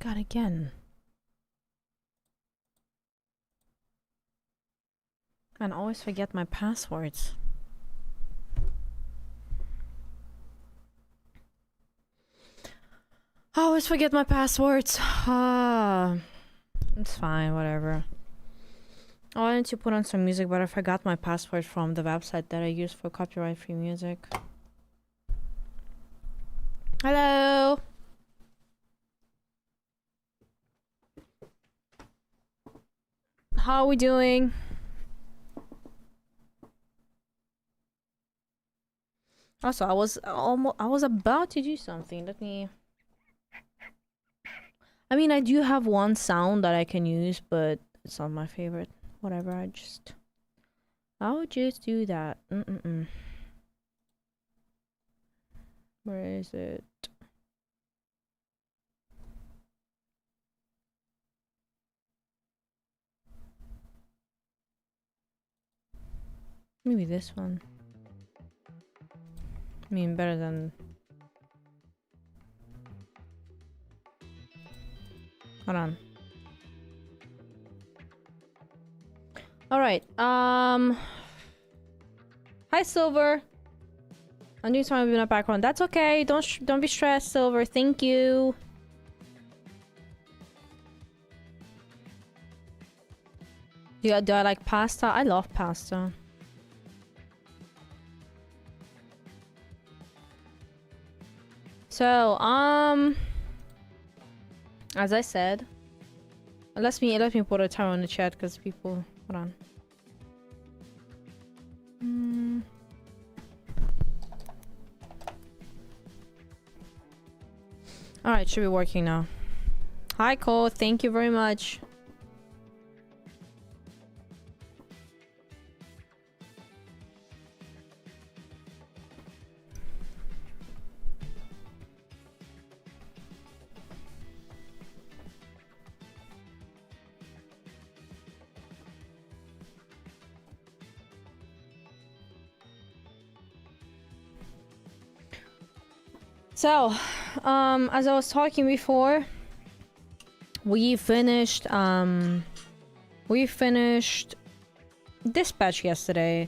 God, again. I always forget my passwords. I always forget my passwords. It's fine, whatever. I wanted to put on some music, but I forgot my password from the website that I use for copyright-free music. Hello! How are we doing? Also, I was about to do something. Let me... I mean, I do have one sound that I can use, but it's not my favorite. Whatever, I'll just do that. Where is it? Maybe this one. I mean, better than... Hold on. Alright, Hi, Silver. I'm doing something in the background. That's okay. Don't be stressed, Silver. Thank you. Do I like pasta? I love pasta. So, as I said, let me put a timer on the chat because people, hold on. Alright, should be working now. Hi, Cole. Thank you very much. So, as I was talking before, we finished Dispatch yesterday,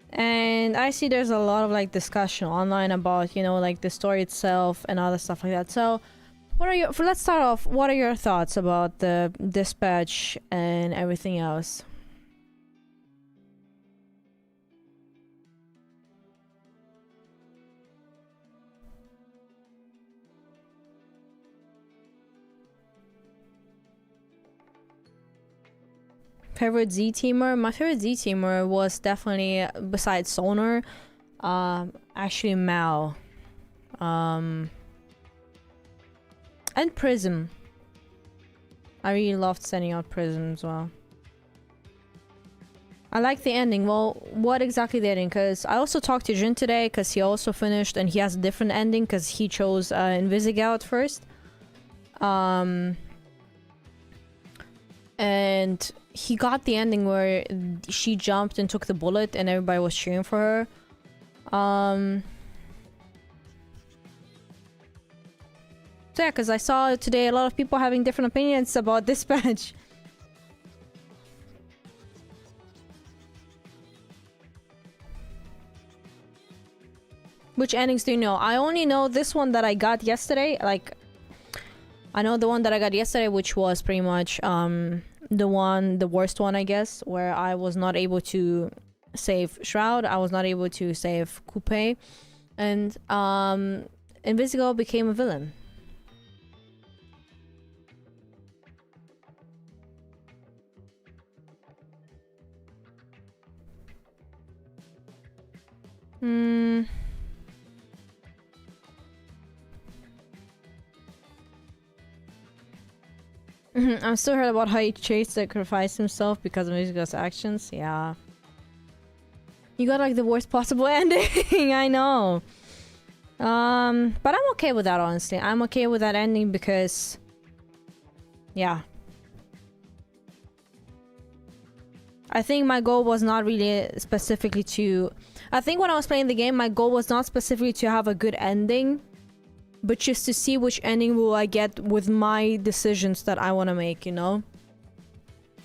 and I see there's a lot of like discussion online about, you know, like the story itself and other stuff like that. So, let's start off. What are your thoughts about the Dispatch and everything else? Favorite Z-teamer? My favorite Z-teamer was definitely, besides Sonar, actually Mao. And Prism. I really loved sending out Prism as well. I like the ending. Well, what exactly the ending? Because I also talked to Jin today, because he also finished, and he has a different ending, because he chose Invisigal first. And he got the ending where she jumped and took the bullet and everybody was cheering for her. So yeah, because I saw today a lot of people having different opinions about Dispatch. Which endings do you know? I only know this one that I got yesterday. Like, I know the one that I got yesterday, which was pretty much the worst one, I guess, where I was not able to save Shroud, I was not able to save Coupe, and Invisigal became a villain. I'm still hurt about how he sacrificed himself because of Invisigal's actions. Yeah. You got like the worst possible ending. I know. But I'm okay with that, honestly. I'm okay with that ending because... yeah. I think my goal was not really specifically to... I think when I was playing the game, my goal was not specifically to have a good ending. but just to see which ending will I get with my decisions that I want to make, you know?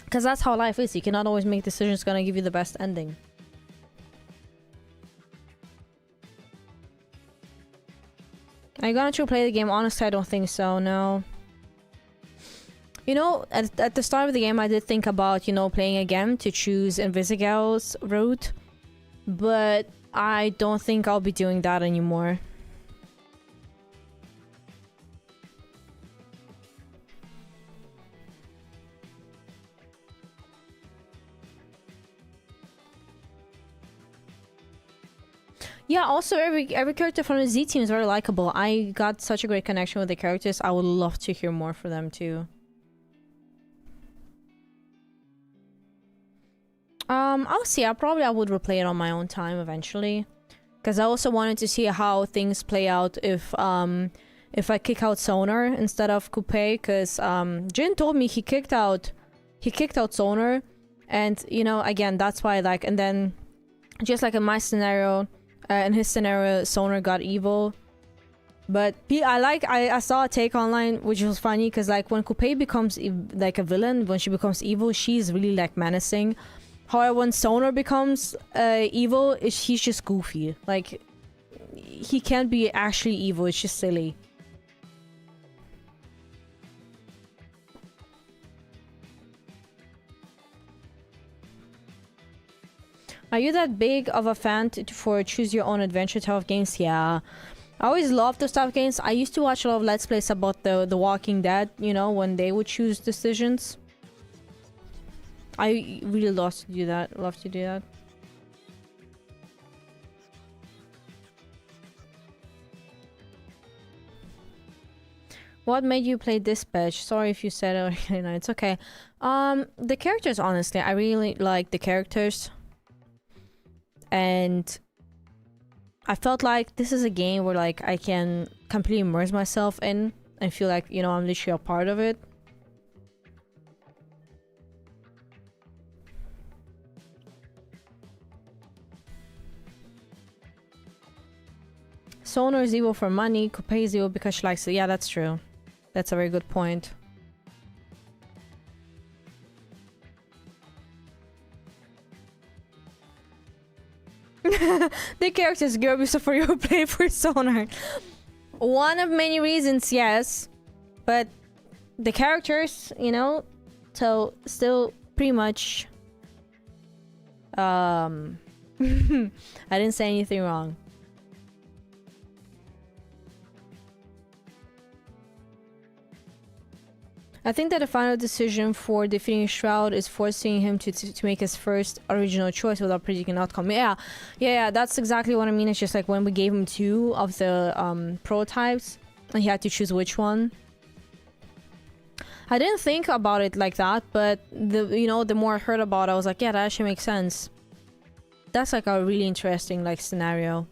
Because that's how life is. You cannot always make decisions gonna give you the best ending. Are you gonna play the game? Honestly, I don't think so, no. You know, at the start of the game, I did think about, you know, playing again to choose Invisigal's route. But I don't think I'll be doing that anymore. Yeah, also every character from the Z team is very likable. I got such a great connection with the characters. I would love to hear more from them too. I'll see. I would replay it on my own time eventually, because I also wanted to see how things play out if I kick out Sonar instead of Coupe, because Jin told me he kicked out Sonar, and you know, again, that's why, like, and then just like in my scenario, in his scenario, Sonar got evil. But I saw a take online which was funny, because like when Coupe becomes like a villain, when she becomes evil, she's really like menacing. However, when Sonar becomes evil, he's just goofy. Like, he can't be actually evil, it's just silly. Are you that big of a fan for choose your own adventure type of games? Yeah. I always loved those type of games. I used to watch a lot of Let's Plays about the Walking Dead, you know, when they would choose decisions. I really love to do that. What made you play Dispatch? Sorry if you said it. No, it's okay. The characters, honestly, I really like the characters. And I felt like this is a game where like I can completely immerse myself in and feel like, you know, I'm literally a part of it. Sonar is evil for money, Coupe is evil because she likes it. Yeah, that's true. That's a very good point. The characters girl for you play for Sonar. One of many reasons, yes. But the characters, you know, so still pretty much I didn't say anything wrong. I think that the final decision for defeating Shroud is forcing him to make his first original choice without predicting outcome. Yeah, that's exactly what I mean. It's just like when we gave him 2 of the prototypes and he had to choose which one. I didn't think about it like that, but the more I heard about it, I was like, yeah, that actually makes sense. That's like a really interesting like scenario.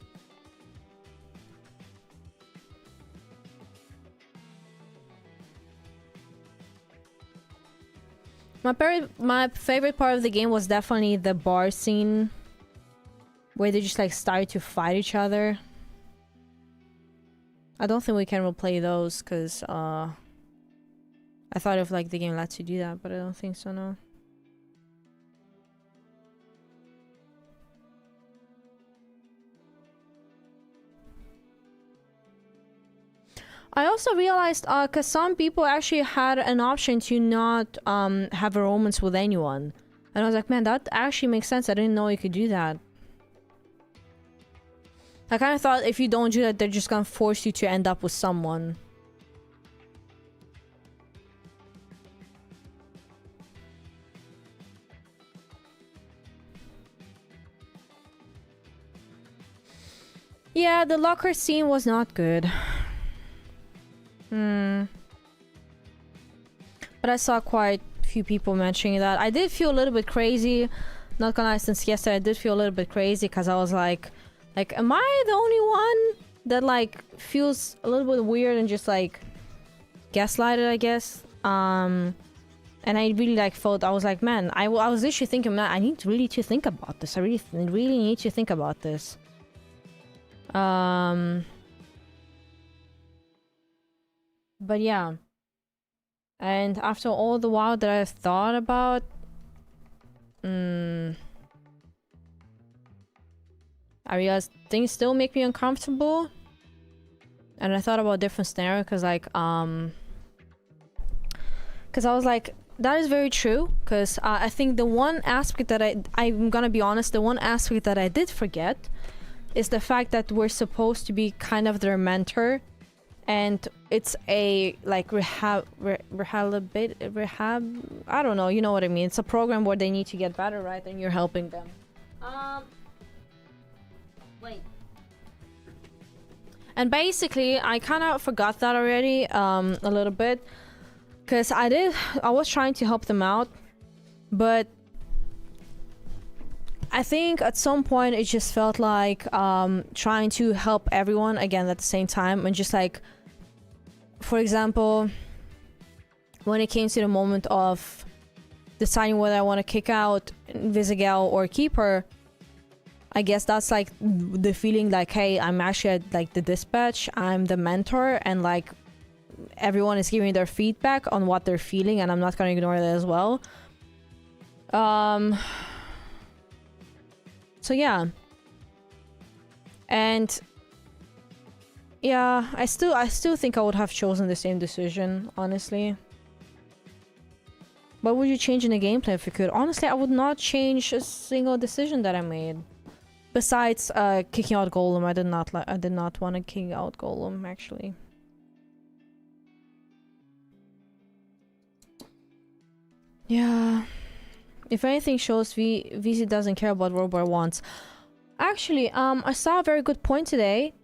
My favorite part of the game was definitely the bar scene where they just like started to fight each other. I don't think we can replay those because I thought if like the game lets you do that, but I don't think so, no. I also realized, because some people actually had an option to not have a romance with anyone. And I was like, man, that actually makes sense. I didn't know you could do that. I kind of thought if you don't do that, they're just gonna force you to end up with someone. Yeah, the locker scene was not good. But I saw quite a few people mentioning that. I did feel a little bit crazy. Not gonna lie, since yesterday I did feel a little bit crazy because I was like, am I the only one that like feels a little bit weird and just like gaslighted, I guess. And I really like felt, I was like, man, I was literally thinking, man, I need really to think about this. I really need to think about this. But yeah. And after all the while that I've thought about, I realized things still make me uncomfortable. And I thought about a different scenario, because like, because I was like, that is very true. Because I think the one aspect that I'm gonna be honest, the one aspect that I did forget is the fact that we're supposed to be kind of their mentor. And it's a like rehab, I don't know, you know what I mean. It's a program where they need to get better, right? And you're helping them. Wait. And basically, I kind of forgot that already, a little bit. Because I was trying to help them out. But I think at some point it just felt like trying to help everyone again at the same time. And just like, for example, when it came to the moment of deciding whether I want to kick out Visigal or keep her, I guess that's like the feeling like, hey, I'm actually at like the dispatch, I'm the mentor, and like everyone is giving their feedback on what they're feeling, and I'm not gonna ignore that as well. So yeah. And yeah, I still think I would have chosen the same decision, honestly. What would you change in the gameplay if you could? Honestly, I would not change a single decision that I made. Besides kicking out Golem. I did not want to kick out Golem, actually. Yeah. If anything shows VZ doesn't care about what Robert wants. Actually, I saw a very good point today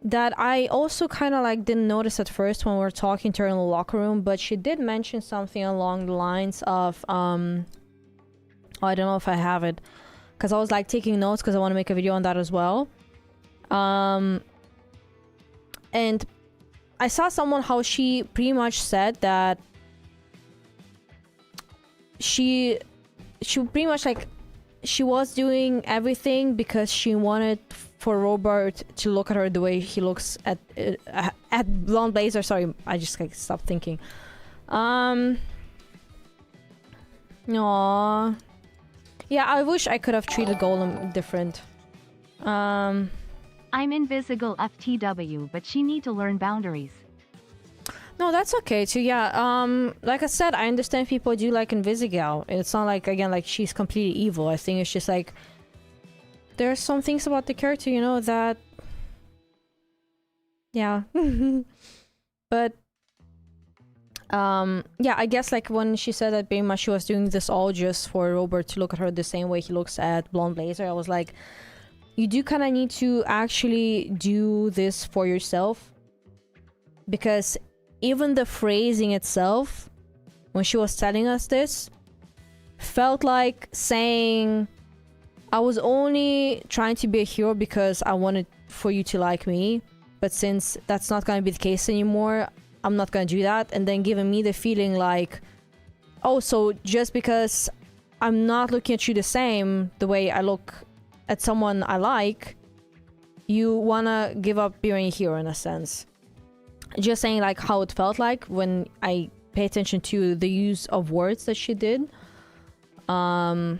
that I also kind of like didn't notice at first when we were talking to her in the locker room, but she did mention something along the lines of oh, I don't know if I have it, because I was like taking notes because I want to make a video on that as well. And I saw someone how she pretty much said that she pretty much like she was doing everything because she wanted for Robert to look at her the way he looks at Blonde Blazer. Sorry, I just like stopped thinking. Aww. Yeah, I wish I could have treated Golem different. I'm Invisigal FTW, but she need to learn boundaries. No, that's okay too. Yeah, like I said, I understand people do like Invisigal. It's not like, again, like she's completely evil. I think it's just like there's some things about the character, you know, that yeah. But yeah, I guess like when she said that pretty much she was doing this all just for Robert to look at her the same way he looks at Blonde Blazer, I was like, you do kind of need to actually do this for yourself, because even the phrasing itself, when she was telling us this, felt like saying, I was only trying to be a hero because I wanted for you to like me, but since that's not going to be the case anymore, I'm not going to do that. And then giving me the feeling like, oh, so just because I'm not looking at you the same, the way I look at someone I like, you want to give up being a hero in a sense. Just saying like how it felt like when I pay attention to the use of words that she did. But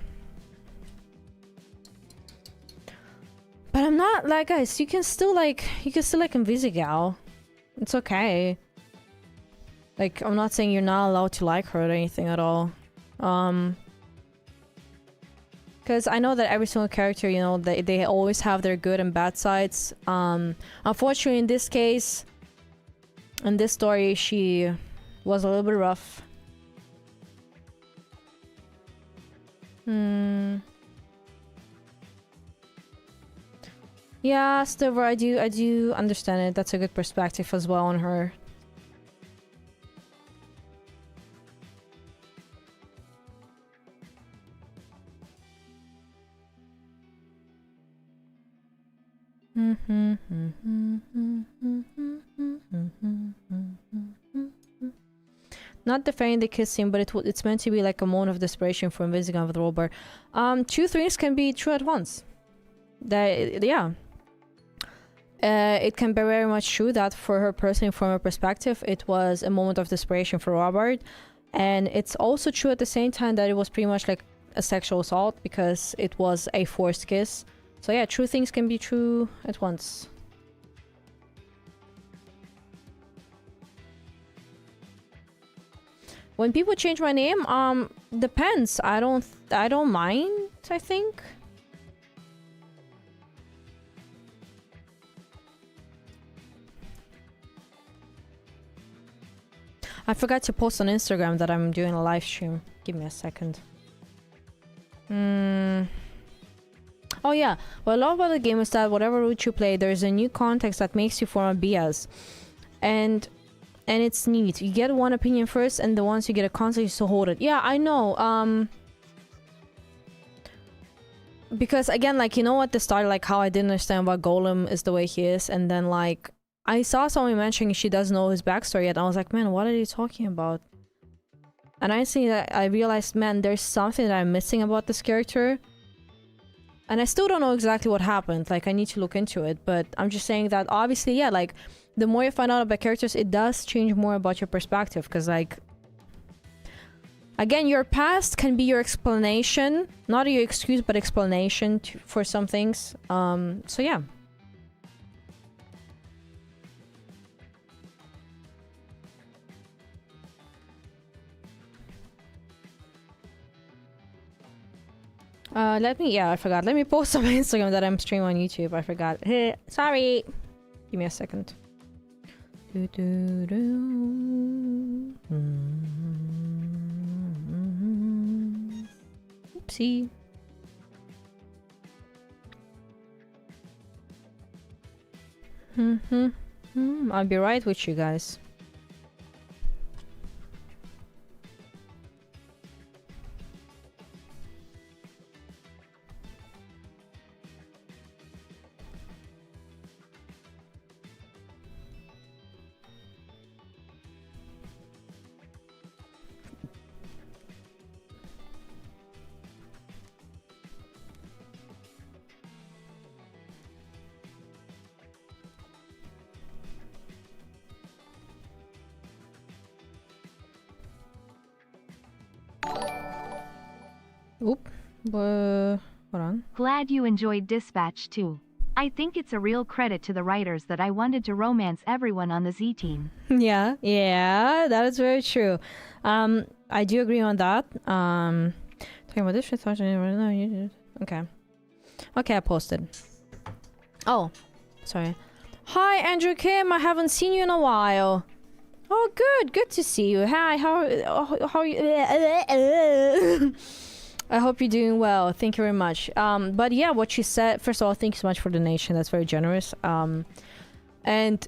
I'm not like, guys, you can still like Invisigal. It's okay. Like, I'm not saying you're not allowed to like her or anything at all. Because I know that every single character, you know, they always have their good and bad sides. Unfortunately, in this case, in this story, she was a little bit rough. Yeah, Stiver, I do understand it. That's a good perspective as well on her. Not defending the kissing, but it's meant to be like a moment of desperation for Invisigal with Robert. Two things can be true at once. Yeah. it can be very much true that for her personally, from her perspective, it was a moment of desperation for Robert. And it's also true at the same time that it was pretty much like a sexual assault because it was a forced kiss. So yeah, true things can be true at once. When people change my name, depends. I don't mind, I think. I forgot to post on Instagram that I'm doing a live stream. Give me a second. Oh yeah, what I love about the game is that whatever route you play, there's a new context that makes you form a bias. And it's neat. You get one opinion first, and then once you get a context, to hold it. Yeah, I know. Because again, like, you know, at the start, like how I didn't understand why Golem is the way he is, and then like I saw someone mentioning she doesn't know his backstory yet, and I was like, man, what are you talking about? And I realized, man, there's something that I'm missing about this character. And I still don't know exactly what happened. Like, I need to look into it. But I'm just saying that, obviously, yeah, like, the more you find out about characters, it does change more about your perspective. Because, like, again, your past can be your explanation. Not your excuse, but explanation for some things. So, yeah. I forgot. Let me post on my Instagram that I'm streaming on YouTube. I forgot. Sorry. Give me a second. Oopsie. I'll be right with you guys. Oop. Hold on. Glad you enjoyed Dispatch too. I think it's a real credit to the writers that I wanted to romance everyone on the Z team. Yeah, that is very true. I do agree on that. Talking about this shit, okay. Okay, I posted. Oh, sorry. Hi, Andrew Kim. I haven't seen you in a while. Oh, good to see you. Hi, how are you? I hope you're doing well. Thank you very much. But yeah, what you said, first of all, thank you so much for the donation. That's very generous. And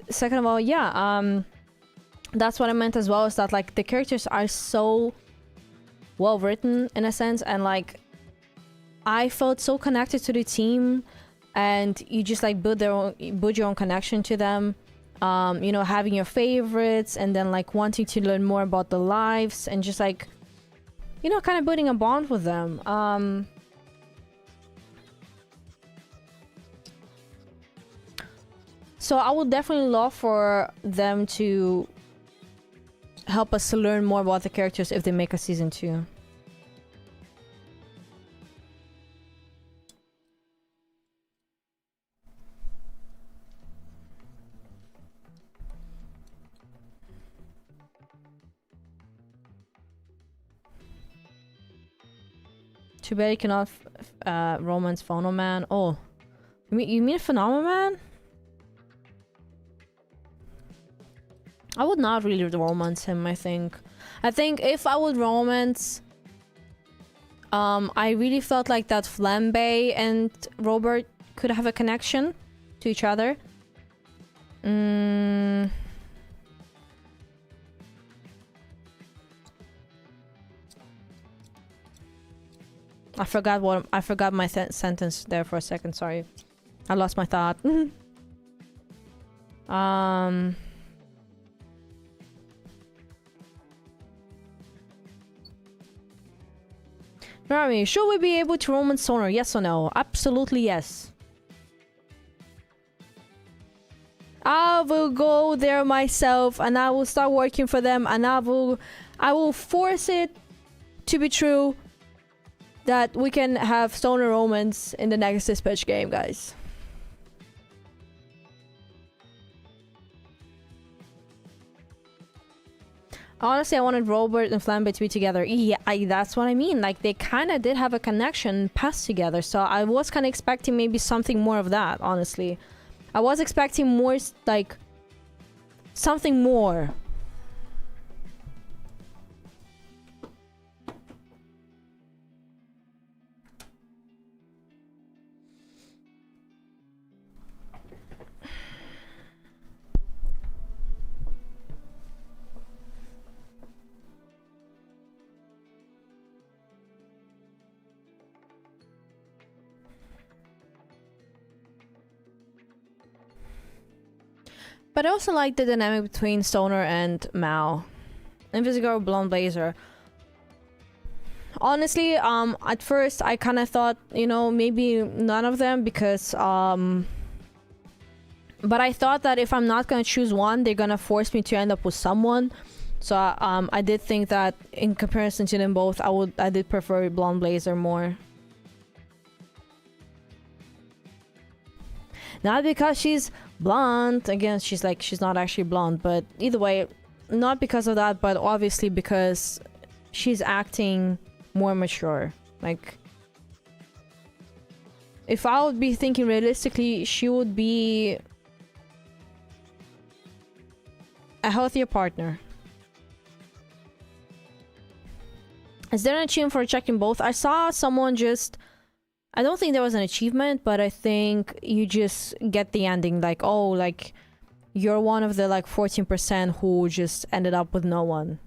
second of all, yeah, that's what I meant as well, is that like the characters are so well written in a sense, and like I felt so connected to the team, and you just like build your own connection to them. You know, having your favorites, and then like wanting to learn more about the lives, and just like, you know, kind of building a bond with them. So I would definitely love for them to help us to learn more about the characters if they make a season 2. Too bad you cannot romance Phonoman. Oh, you mean Phenomenon? I would not really romance him, I think. I think if I would romance... I really felt like that Flambe and Robert could have a connection to each other. I forgot my sentence there for a second, sorry. I lost my thought. Rami, should we be able to romance Sonar? Yes or no? Absolutely yes. will go there myself and I will start working for them, and I will force it to be true that we can have stoner romance in the next Dispatch game, guys. Honestly, I wanted Robert and Flambe to be together. Yeah, that's what I mean. Like, they kind of did have a connection past together, so I was kind of expecting maybe something more of that, honestly. I was expecting more, like, something more. But I also like the dynamic between Stoner and Mao. Invisigar, Blonde Blazer. Honestly, at first I kind of thought, you know, maybe none of them, because, but I thought that if I'm not gonna choose one, they're gonna force me to end up with someone. So, I did think that in comparison to them both, I did prefer Blonde Blazer more. Not because she's blonde. Again, she's not actually blonde, but either way, not because of that, but obviously because she's acting more mature. Like, if I would be thinking realistically, she would be a healthier partner. Is there an achievement for checking both? I saw someone just... I don't think there was an achievement, but I think you just get the ending, like, oh, like, you're one of the, like, 14% who just ended up with no one.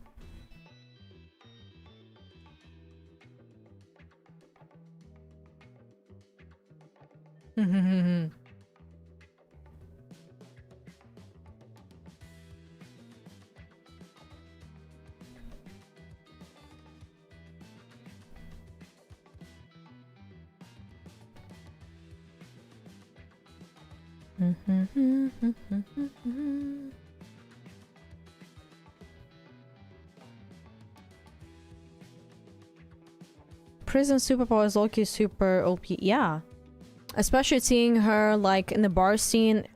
Prison superpower is Loki super OP. Yeah. Especially seeing her, like, in the bar scene.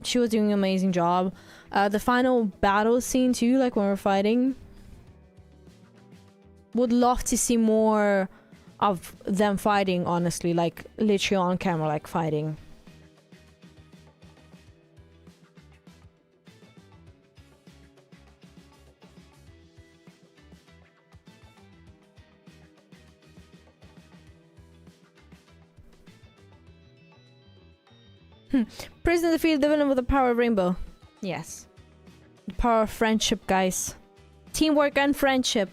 She was doing an amazing job. The final battle scene too, like when we're fighting. Would love to see more of them fighting, honestly. Like, literally on camera, like, fighting. Prison defeated the villain with the power of rainbow. Yes. The power of friendship, guys. Teamwork and friendship.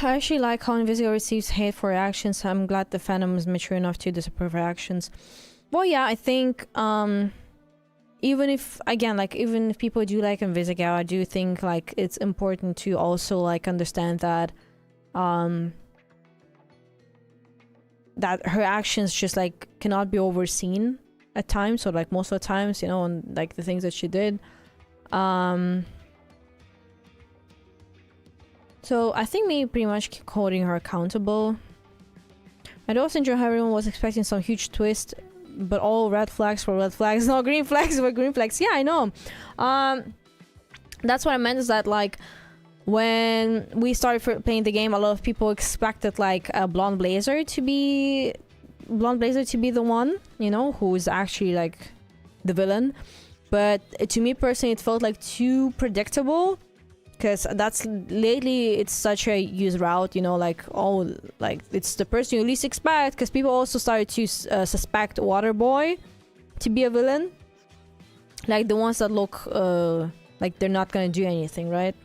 I actually like how Invisible receives hate for her actions. I'm glad the fandom is mature enough to disapprove her actions. Well, yeah, I think, even if, again, like, even if people do like Invisigal, I do think, like, it's important to also, like, understand that, that her actions just, like, cannot be overseen at times, or, like, most of the times, you know, and, like, the things that she did. So I think maybe pretty much keep holding her accountable. I'd also enjoy how everyone was expecting some huge twist, but all red flags for red flags, no green flags for green flags. Yeah, I know. That's what I meant, is that, like, when we started playing the game, a lot of people expected, like, a Blonde Blazer to be the one, you know, who is actually, like, the villain. But to me personally, it felt like too predictable. Because that's lately, it's such a used route, you know, like, oh, like, it's the person you least expect. Because people also started to suspect Waterboy to be a villain, like the ones that look like they're not gonna do anything, right?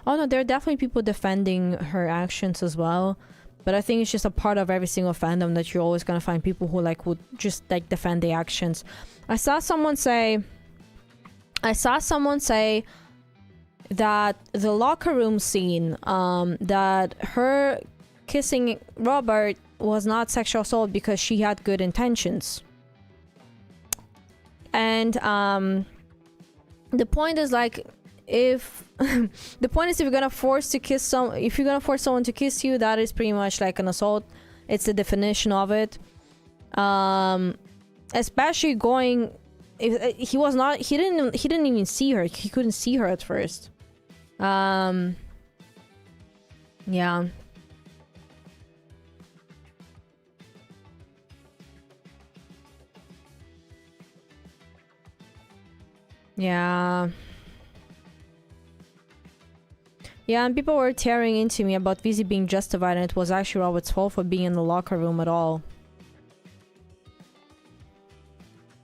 Oh no, there are definitely people defending her actions as well. But I think it's just a part of every single fandom that you're always gonna find people who like would just like defend the actions. I saw someone say that the locker room scene, that her kissing Robert was not sexual assault because she had good intentions. And the point is like, if the point is, if you're gonna force someone to kiss you, that is pretty much like an assault. It's the definition of it. Especially going, if he didn't even see her. He couldn't see her at first. Yeah. Yeah. Yeah, and people were tearing into me about Vizzy being justified, and it was actually Robert's fault for being in the locker room at all.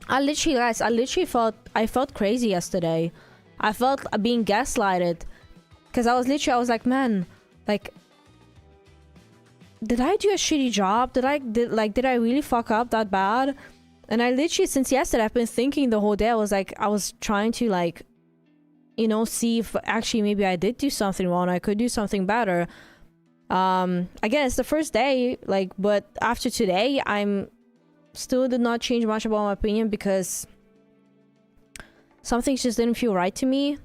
I literally felt crazy yesterday. I felt being gaslighted. Because I was like, man, like, did I do a shitty job? Did I really fuck up that bad? And I literally, since yesterday, I've been thinking the whole day. I was trying to like, you know, see if actually maybe I did do something wrong. I could do something better. Again, it's the first day, like, but after today, I'm still did not change much about my opinion because some things just didn't feel right to me.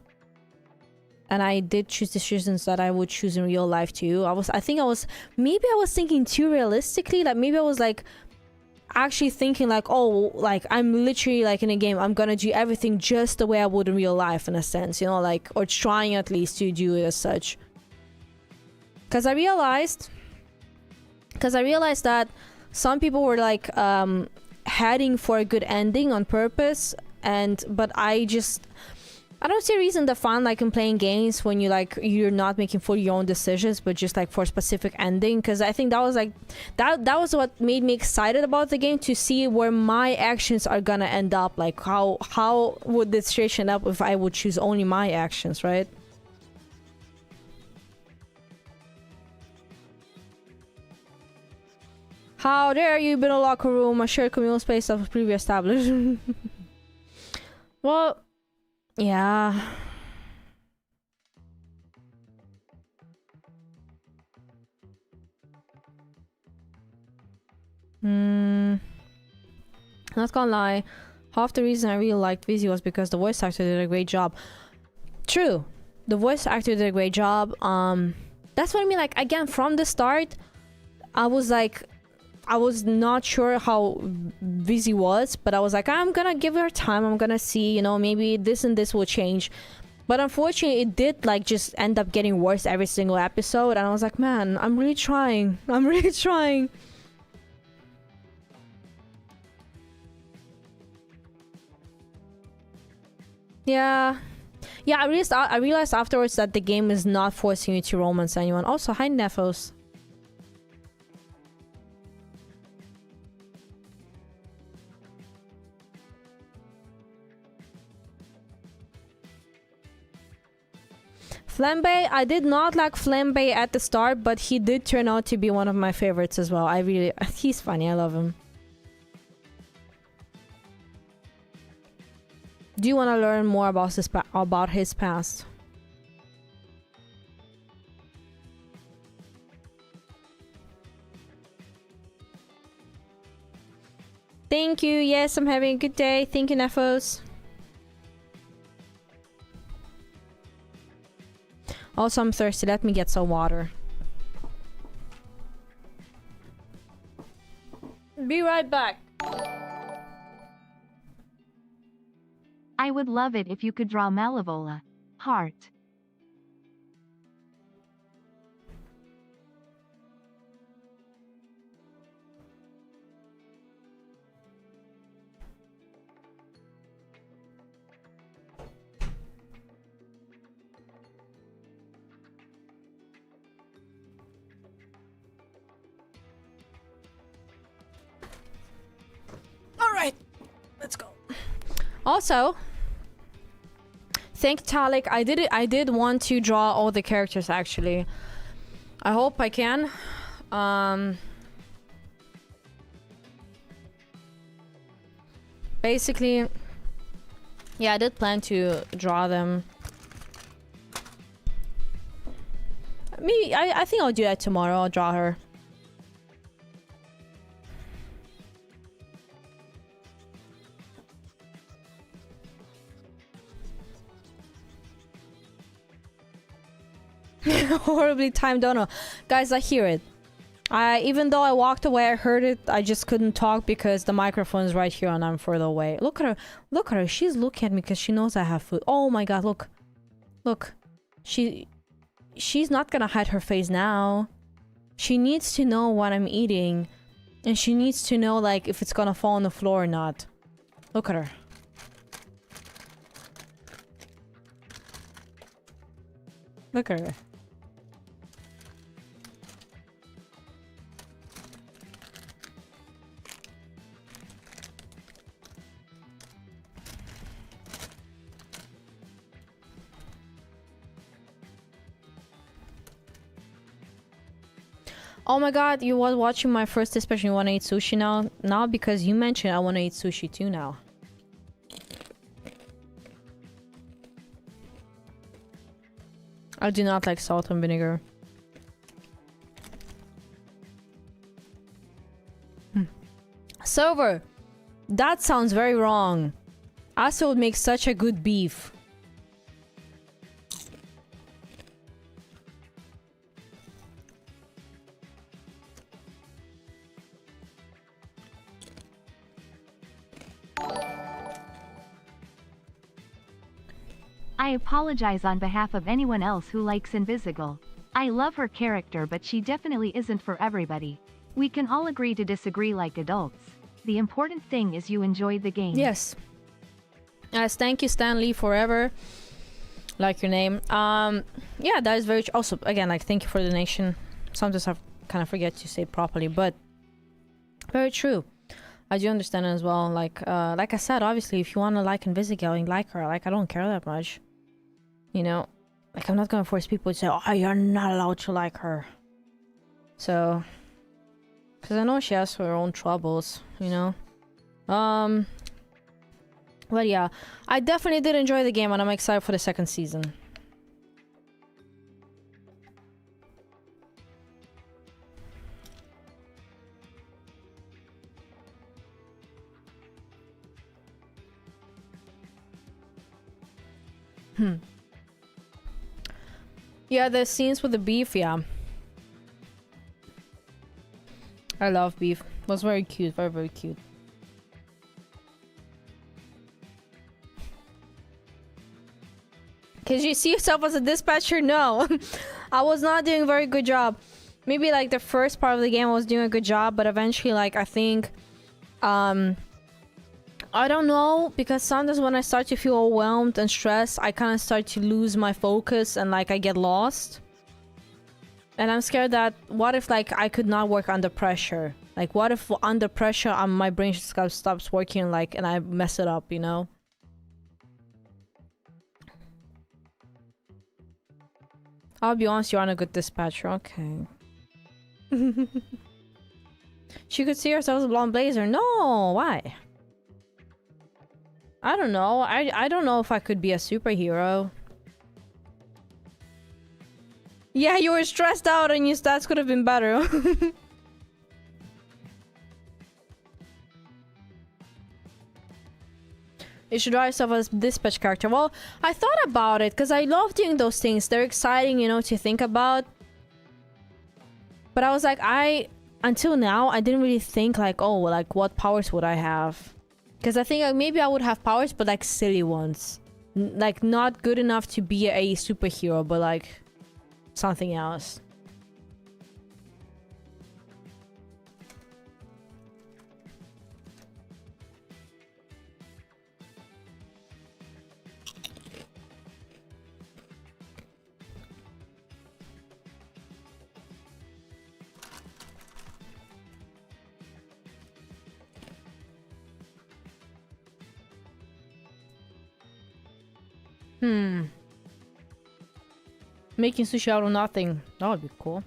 And I did choose decisions that I would choose in real life too. Maybe I was thinking too realistically. Like maybe I was like actually thinking like, oh, like I'm literally like in a game, I'm gonna do everything just the way I would in real life in a sense, you know, like, or trying at least to do it as such. Because I realized that some people were like heading for a good ending on purpose, but I don't see a reason to find like in playing games when you're not making fully your own decisions, but just like for a specific ending. Because I think that was like that was what made me excited about the game, to see where my actions are gonna end up. Like how would this situation end up if I would choose only my actions, right? How dare you be in a locker room, a shared communal space that was previously established. Well, yeah. Not gonna lie, half the reason I really liked Vizzy was because the voice actor did a great job. True, the voice actor did a great job. That's what I mean. Like again, from the start, I was not sure how Vizzy was, but I was like, I'm gonna give her time. I'm gonna see, you know, maybe this and this will change. But unfortunately, it did like just end up getting worse every single episode. And I was like, man, I'm really trying. I'm really trying. Yeah. Yeah, I realized afterwards that the game is not forcing you to romance anyone. Also, hi, Nephos. Flambe, I did not like Flambe at the start, but he did turn out to be one of my favorites as well. He's funny, I love him. Do you want to learn more about his past? Thank you. Yes, I'm having a good day. Thank you, Nephos. Also, I'm thirsty. Let me get some water. Be right back. I would love it if you could draw Malevola. Heart. All right, let's go. Also, thank Talik. I did want to draw all the characters actually. I hope I can. Basically, yeah, I did plan to draw them. Maybe I think I'll do that tomorrow. I'll draw her. Horribly timed dono. Guys, I hear it. Even though I walked away, I heard it. I just couldn't talk because the microphone is right here and I'm further away. Look at her. Look at her. She's looking at me because she knows I have food. Oh my god, look. Look. She's not gonna hide her face now. She needs to know what I'm eating. And she needs to know, like, if it's gonna fall on the floor or not. Look at her. Look at her. Oh my god, you was watching my first dispatch and you wanna eat sushi now? Now because you mentioned I wanna eat sushi too now. I do not like salt and vinegar. Silver! That sounds very wrong. Asa would make such a good beef. I apologize on behalf of anyone else who likes Invisible. I love her character, but she definitely isn't for everybody. We can all agree to disagree like adults. The important thing is you enjoyed the game. Yes. Yes, thank you, Stanley, forever. Like your name. Yeah, that is very... Also, again, like, thank you for the donation. Sometimes I kind of forget to say it properly, but... Very true. I do understand it as well. Like I said, obviously, if you want to like Invisigal and like her, like, I don't care that much. You know? Like, I'm not gonna force people to say, oh, you're not allowed to like her. So... Because I know she has her own troubles, you know? But yeah, I definitely did enjoy the game and I'm excited for the second season. Yeah, the scenes with the beef, yeah. I love beef. It was very cute, very, very cute. Can you see yourself as a dispatcher? No. I was not doing a very good job. Maybe like the first part of the game I was doing a good job, but eventually, like, I think I don't know, because sometimes when I start to feel overwhelmed and stressed, I kind of start to lose my focus and like I get lost. And I'm scared that what if like I could not work under pressure? Like what if under pressure my brain just stops working, like, and I mess it up, you know? I'll be honest, you're on a good dispatcher. Okay. She could see herself as a blonde blazer. No, why? I don't know. I don't know if I could be a superhero. Yeah, you were stressed out and your stats could have been better. You should draw yourself as a dispatch character. Well, I thought about it because I love doing those things. They're exciting, you know, to think about. But I was like, until now, I didn't really think like, oh, like what powers would I have? Because I think like, maybe I would have powers, but like silly ones. Like not good enough to be a superhero, but like something else. Making sushi out of nothing. That would be cool.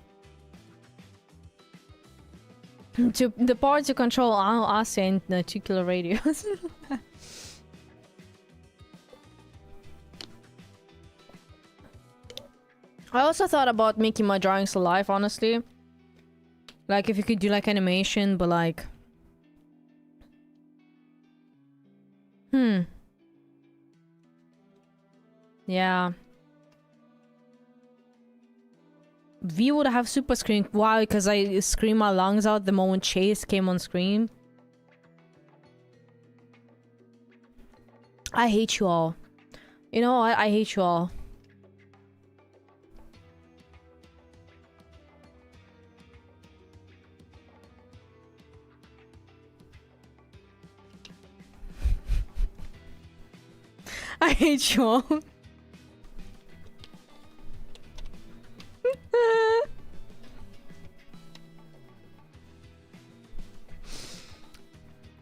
To the power to control us and particular radios. I also thought about making my drawings alive, honestly. Like if you could do like animation, but like... Yeah. V would have super scream. Why? Because I screamed my lungs out the moment Chase came on screen. I hate you all. You know what? I hate you all. I hate you all.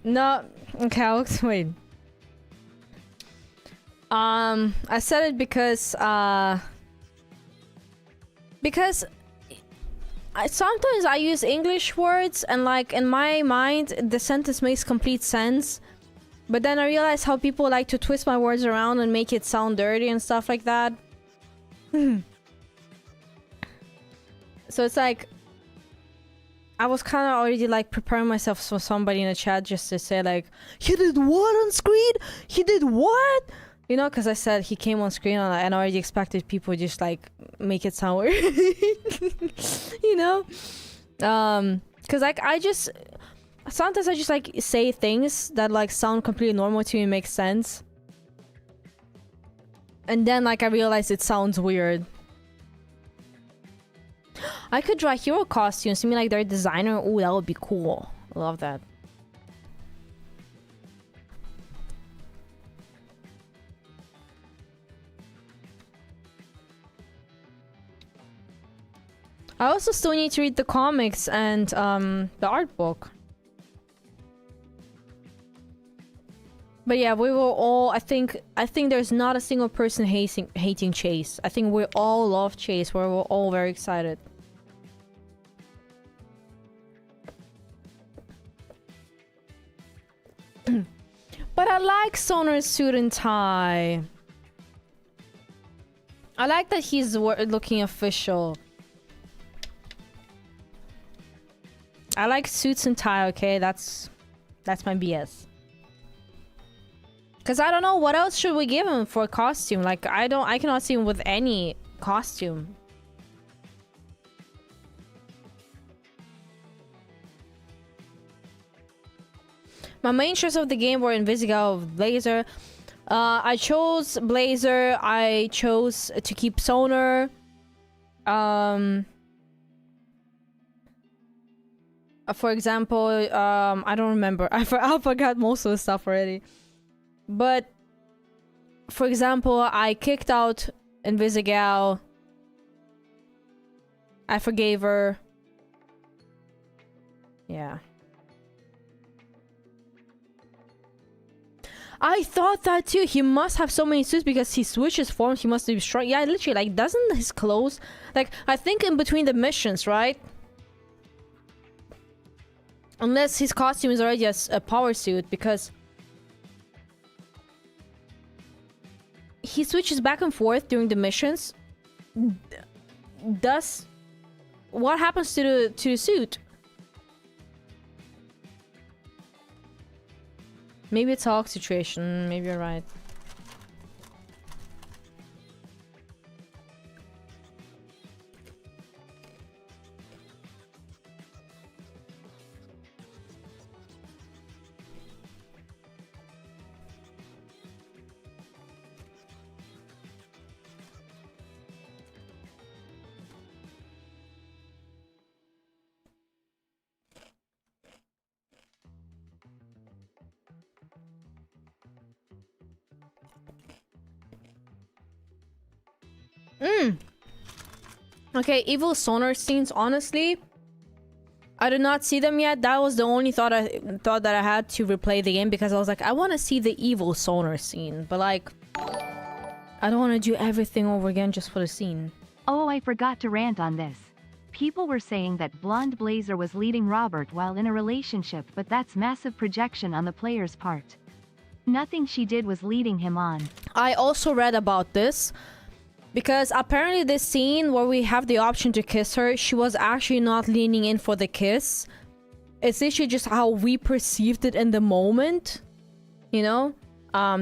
No, okay, I'll explain. I said it because sometimes I use English words and like in my mind the sentence makes complete sense, but then I realize how people like to twist my words around and make it sound dirty and stuff like that. So it's like I was kind of already like preparing myself for somebody in the chat just to say like, he did what on screen? He did what? You know, because I said he came on screen and I already expected people just like make it sound weird. You know? Because like sometimes I just like say things that like sound completely normal to me and make sense. And then like I realize it sounds weird. I could draw hero costumes. You mean like their designer? Ooh, that would be cool. I love that. I also still need to read the comics and the art book. But yeah, we will all. I think there's not a single person hating Chase. I think we all love Chase. We're all very excited. But I like Sonar's suit and tie. I like that he's looking official. I like suits and tie, okay? That's my BS. Cause I don't know what else should we give him for a costume. Like I cannot see him with any costume. My main choice of the game were Invisigal, Blazer. I chose Blazer. I chose to keep Sonar. For example, I don't remember. I forgot most of the stuff already. But for example, I kicked out Invisigal. I forgave her. Yeah. I thought that too. He must have so many suits because he switches forms. He must be strong. Yeah, literally, like, doesn't his clothes... Like, I think in between the missions, right? Unless his costume is already a power suit, because... he switches back and forth during the missions. Thus, what happens to the suit? Maybe it's a Hulk situation. Maybe you're right. Okay, evil Sonar scenes, honestly, I did not see them yet. That was the only thought that I had to replay the game, because I was like, I want to see the evil Sonar scene, but like I don't want to do everything over again just for the scene. Oh, I forgot to rant on this. People were saying that Blonde Blazer was leading Robert while in a relationship, but that's massive projection on the player's part. Nothing she did was leading him on. I also read about this because apparently this scene where we have the option to kiss her, she was actually not leaning in for the kiss. It's literally just how we perceived it in the moment, you know?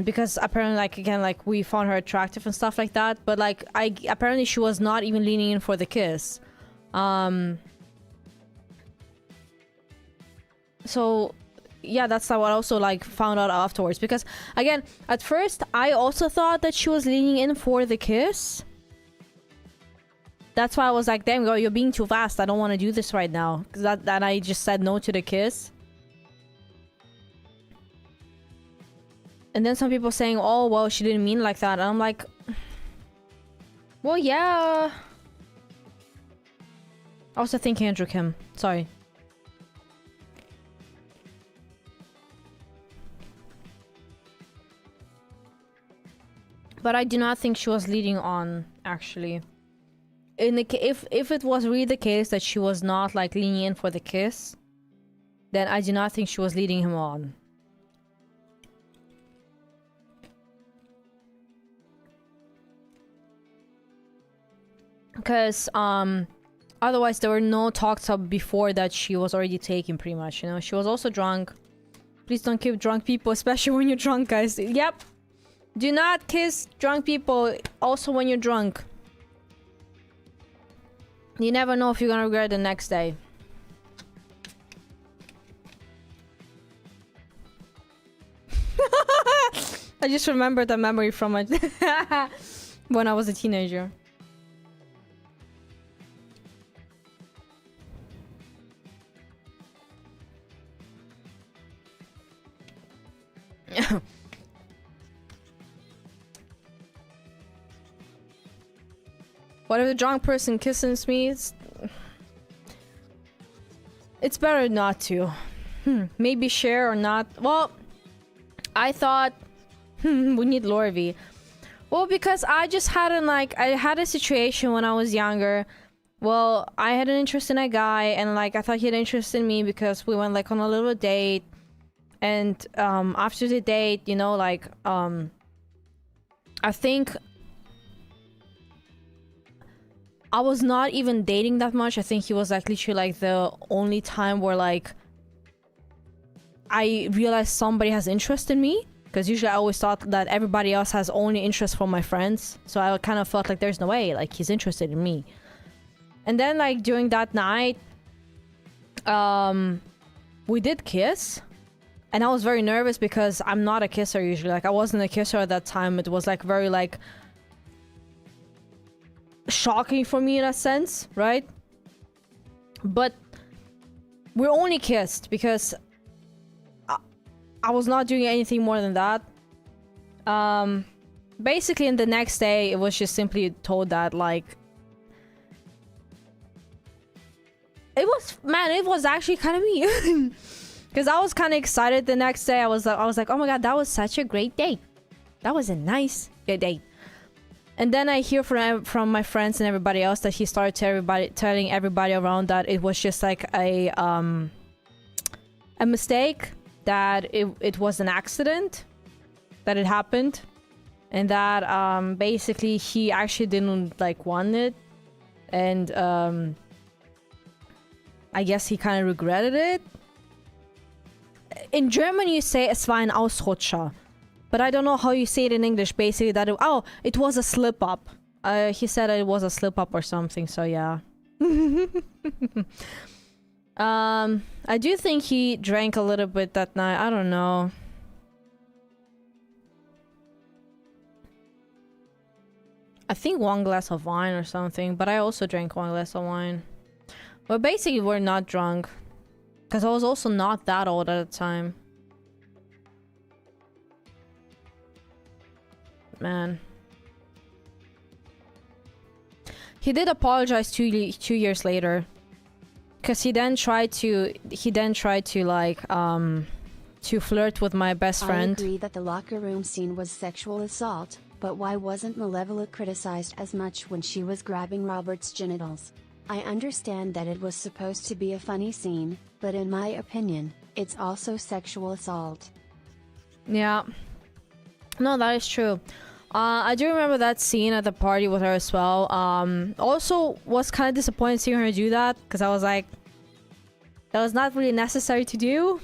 Because apparently, like, again, like, we found her attractive and stuff like that, but like, apparently she was not even leaning in for the kiss. So yeah, that's how I also like found out afterwards, because again, at first I also thought that she was leaning in for the kiss. That's why I was like, damn girl, you're being too fast, I don't want to do this right now, because that I just said no to the kiss. And then some people saying, oh well, she didn't mean like that, and I'm like, well yeah. I was thinking Andrew Kim, sorry. But I do not think she was leading on, actually. In the if it was really the case that she was not like leaning in for the kiss, then I do not think she was leading him on. Because otherwise there were no talks up before that she was already taken, pretty much, you know. She was also drunk. Please don't keep drunk people, especially when you're drunk, guys. Yep. Do not kiss drunk people, also when you're drunk. You never know if you're gonna regret the next day. I just remembered a memory from it when I was a teenager. What if the drunk person kisses me? It's better not to. Maybe share or not. Well, I thought we need Lorvi. Well, because I just hadn't like I had a situation when I was younger. Well, I had an interest in a guy, and like I thought he had interest in me because we went like on a little date. And after the date, you know, like I think I was not even dating that much. I think he was like literally like the only time where like I realized somebody has interest in me, because usually I always thought that everybody else has only interest from my friends, so I kind of felt like there's no way like he's interested in me. And then like during that night we did kiss, and I was very nervous because I'm not a kisser usually. Like I wasn't a kisser at that time. It was like very like shocking for me in a sense, right? But we only kissed because I was not doing anything more than that. Basically, in the next day, it was just simply told that like it was actually kind of me. Because I was kind of excited the next day. I was like, oh my god, that was such a great date. That was a nice good date. And then I hear from my friends and everybody else that he started telling everybody around that it was just like a mistake, that it was an accident, that it happened, and that basically he actually didn't like want it, and I guess he kind of regretted it. In German you say es war ein Ausrutscher, but I don't know how you say it in English. Basically that it was a slip up. He said it was a slip up or something, so yeah. I do think he drank a little bit that night. I don't know. I think 1 glass of wine or something, but I also drank 1 glass of wine. But basically we're not drunk, because I was also not that old at the time. Man. He did apologize 2 years later. Because he then tried to like, to flirt with my best friend. I agree that the locker room scene was sexual assault, But why wasn't Malevolent criticized as much when she was grabbing Robert's genitals? I understand that it was supposed to be a funny scene, but in my opinion, it's also sexual assault. Yeah. No, that is true. I do remember that scene at the party with her as well. Also was kind of disappointed seeing her do that, because I was like, that was not really necessary to do.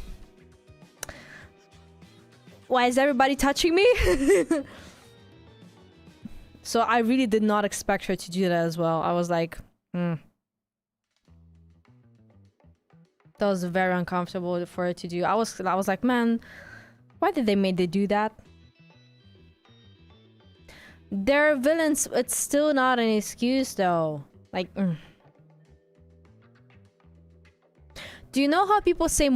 Why is everybody touching me? So I really did not expect her to do that as well. I was like, That was very uncomfortable for her to do. I was like, man, why did they make they do that? They're villains. It's still not an excuse though. Like, do you know how people say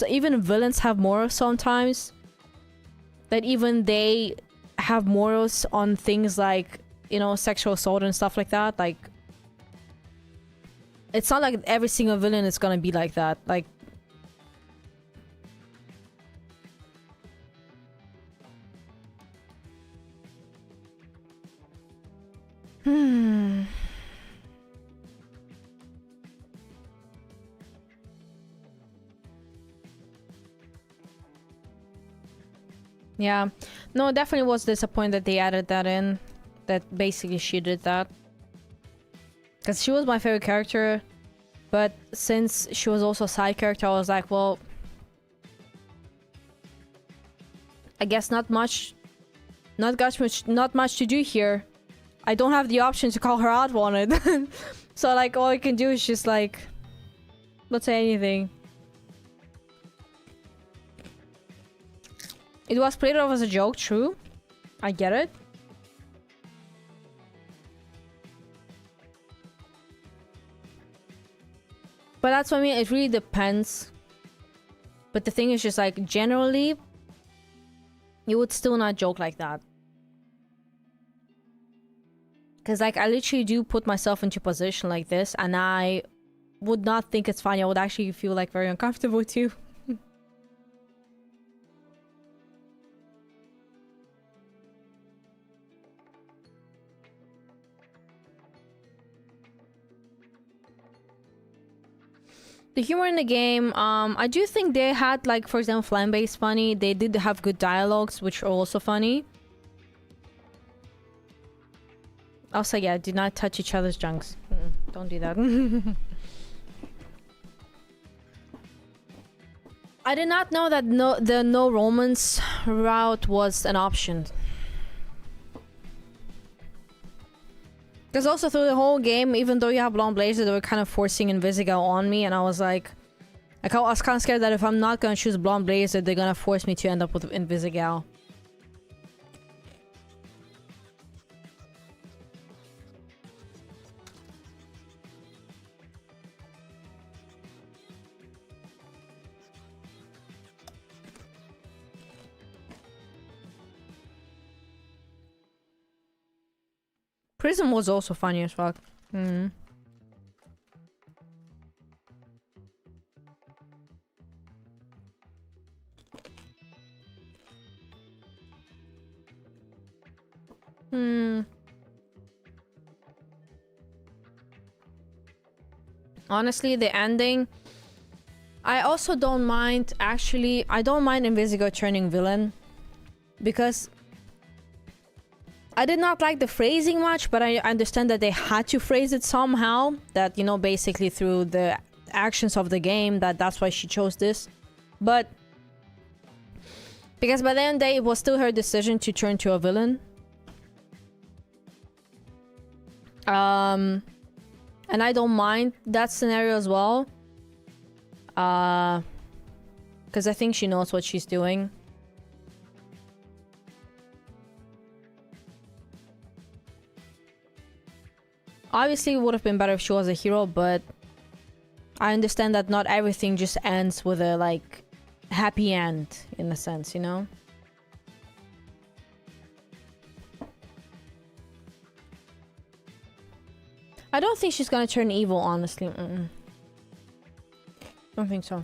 even villains have morals sometimes? That even they have morals on things like, you know, sexual assault and stuff like that. Like, it's not like every single villain is gonna be like that. Like, Yeah. No, definitely was disappointed that they added that in. That basically she did that. Because she was my favorite character. But since she was also a side character, I was like, well, I guess not much to do here. I don't have the option to call her out on it. So like all I can do is just like not say anything. It was played off as a joke, true. I get it. But that's what I mean, it really depends. But the thing is just like, generally, you would still not joke like that. Because like, I literally do put myself into a position like this, and I would not think it's funny. I would actually feel like very uncomfortable too. The humor in the game, I do think they had, like, for example, Flambe is funny. They did have good dialogues, which are also funny. Also, yeah, do not touch each other's junks. Don't do that. I did not know that the no romance route was an option. Because also through the whole game, even though you have Blonde Blazer, they were kind of forcing Invisigal on me, and I was like... I was kind of scared that if I'm not gonna choose Blonde Blazer, they're gonna force me to end up with Invisigal. Prism was also funny as fuck. Honestly, the ending... I also don't mind, actually... I don't mind Invisigo turning villain. Because... I did not like the phrasing much, but I understand that they had to phrase it somehow. That, you know, basically through the actions of the game, that's why she chose this. But... because by the end of the day, it was still her decision to turn to a villain. And I don't mind that scenario as well. Because I think she knows what she's doing. Obviously, it would have been better if she was a hero, but I understand that not everything just ends with a, like, happy end, in a sense, you know? I don't think she's gonna turn evil, honestly. Don't think so.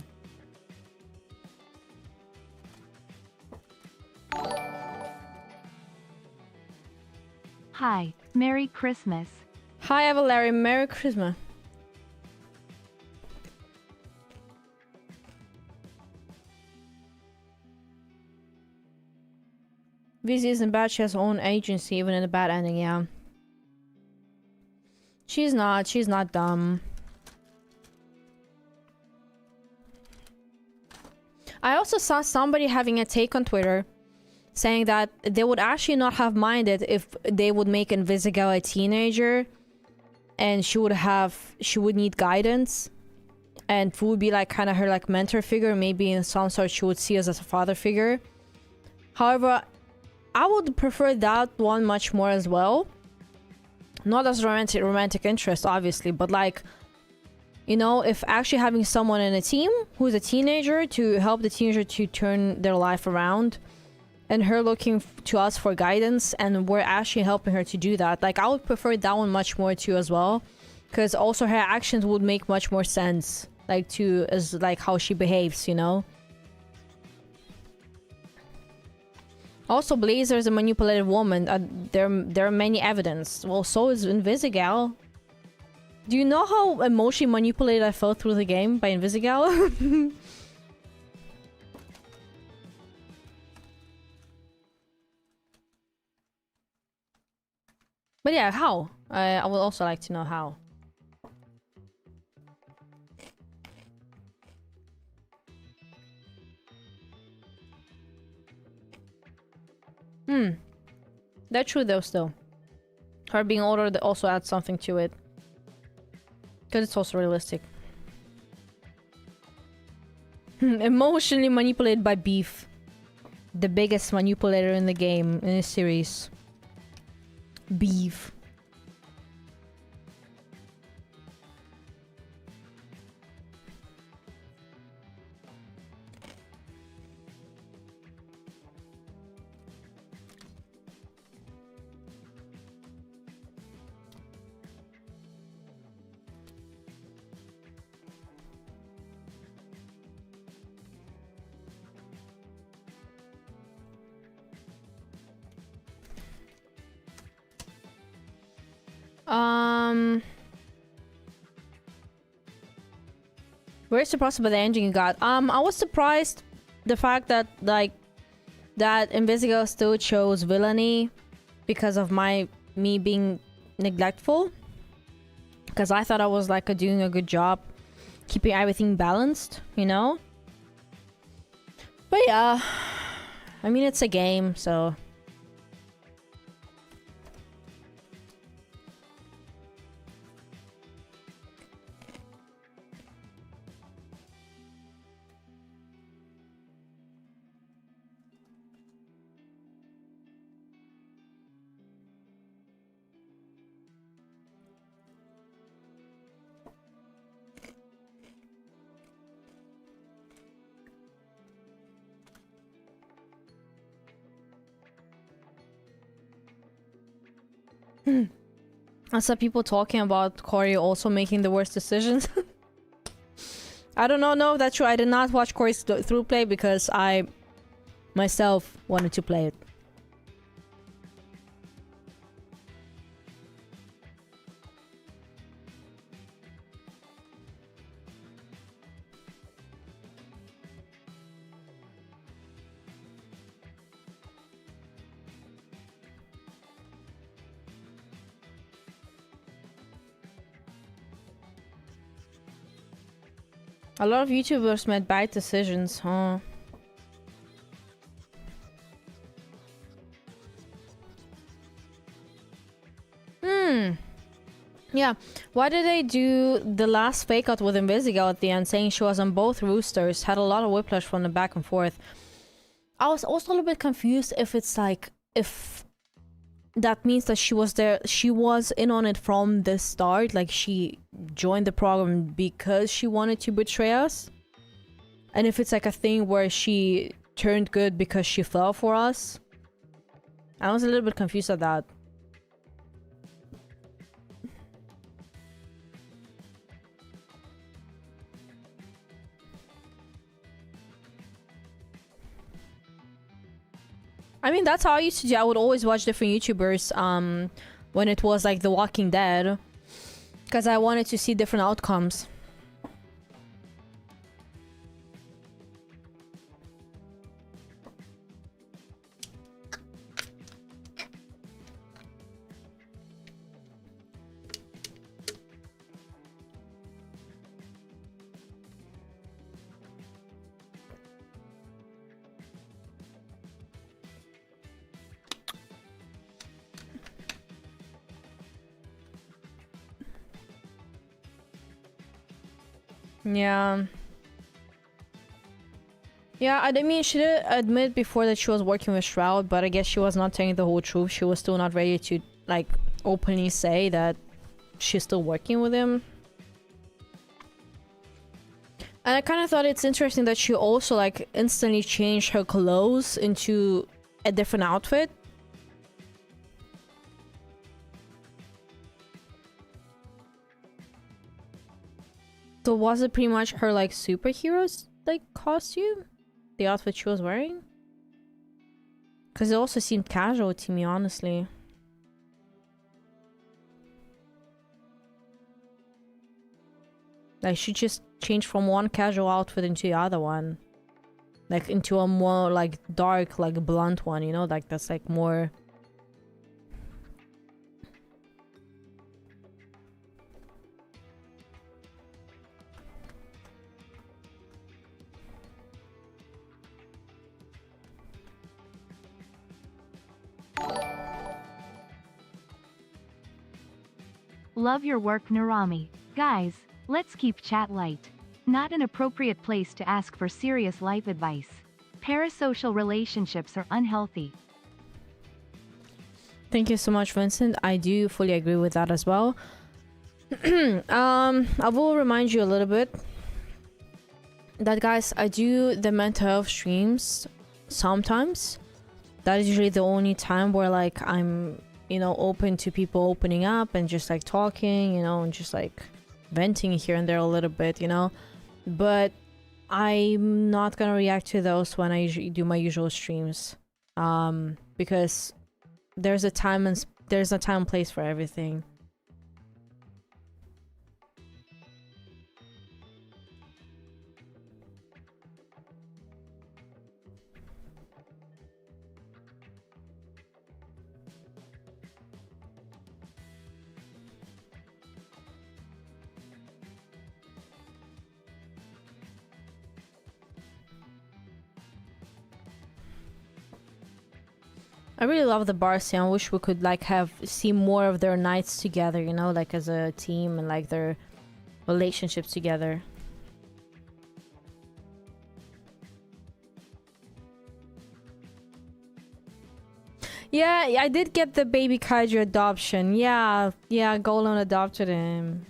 Hi, Merry Christmas. Hi, Larry. Merry Christmas. Vizzy isn't bad. She has her own agency, even in the bad ending, yeah. She's not. She's not dumb. I also saw somebody having a take on Twitter saying that they would actually not have minded if they would make Invisigal a teenager and she would need guidance and Fu would be like kind of her like mentor figure. Maybe in some sort she would see us as a father figure. However, I would prefer that one much more as well. Not as romantic interest, obviously, but like, you know, if actually having someone in a team who's a teenager to help the teenager to turn their life around and her looking to us for guidance and we're actually helping her to do that. Like, I would prefer that one much more too as well, because also her actions would make much more sense, like to as like how she behaves, you know. Also, Blazer is a manipulated woman. There are many evidence. Well, so is Invisigal. Do you know how emotionally manipulated I felt through the game by Invisigal? But yeah, how? I would also like to know how. That's true though still. Her being older also adds something to it. Because it's also realistic. Emotionally manipulated by Beef. The biggest manipulator in the game, in this series. Beef. Very surprised by the ending you got. I was surprised the fact that like that Invisigal still chose villainy because of me being neglectful. Because I thought I was like doing a good job keeping everything balanced, you know? But yeah, I mean it's a game, so... I saw people talking about Corey also making the worst decisions. I don't know if that's true. I did not watch Corey's through play because I myself wanted to play it. A lot of YouTubers made bad decisions, huh? Yeah. Why did they do the last fake out with Invisigal at the end, saying she was on both roosters? Had a lot of whiplash from the back and forth. I was also a little bit confused if it's like, if that means that she was there, she was in on it from the start, like she joined the program because she wanted to betray us, and if it's like a thing where she turned good because she fell for us. I was a little bit confused at that. I mean, that's how I used to do. I would always watch different YouTubers when it was like The Walking Dead, because I wanted to see different outcomes. Yeah. Yeah, I mean, she did admit before that she was working with Shroud, but I guess she was not telling the whole truth. She was still not ready to, like, openly say that she's still working with him. And I kind of thought it's interesting that she also, like, instantly changed her clothes into a different outfit. So was it pretty much her, like, superhero's, like, costume? The outfit she was wearing? Because it also seemed casual to me, honestly. Like, she just changed from one casual outfit into the other one. Like, into a more, like, dark, like, blunt one, you know? Like, that's, like, more... Love your work, Narami. Guys, let's keep chat light. Not an appropriate place to ask for serious life advice. Parasocial relationships are unhealthy. Thank you so much, Vincent. I do fully agree with that as well. I will remind you a little bit that, guys, I do the mental health streams sometimes. That is usually the only time where, like, I'm, you know, open to people opening up and just, like, talking, you know, and just, like, venting here and there a little bit, you know. But I'm not gonna react to those when I usually do my usual streams, because there's a time and place for everything. I really love the bar scene. I wish we could, like, see more of their nights together, you know, like, as a team, and, like, their relationships together. Yeah, I did get the baby kaiju adoption. Yeah, Golan adopted him.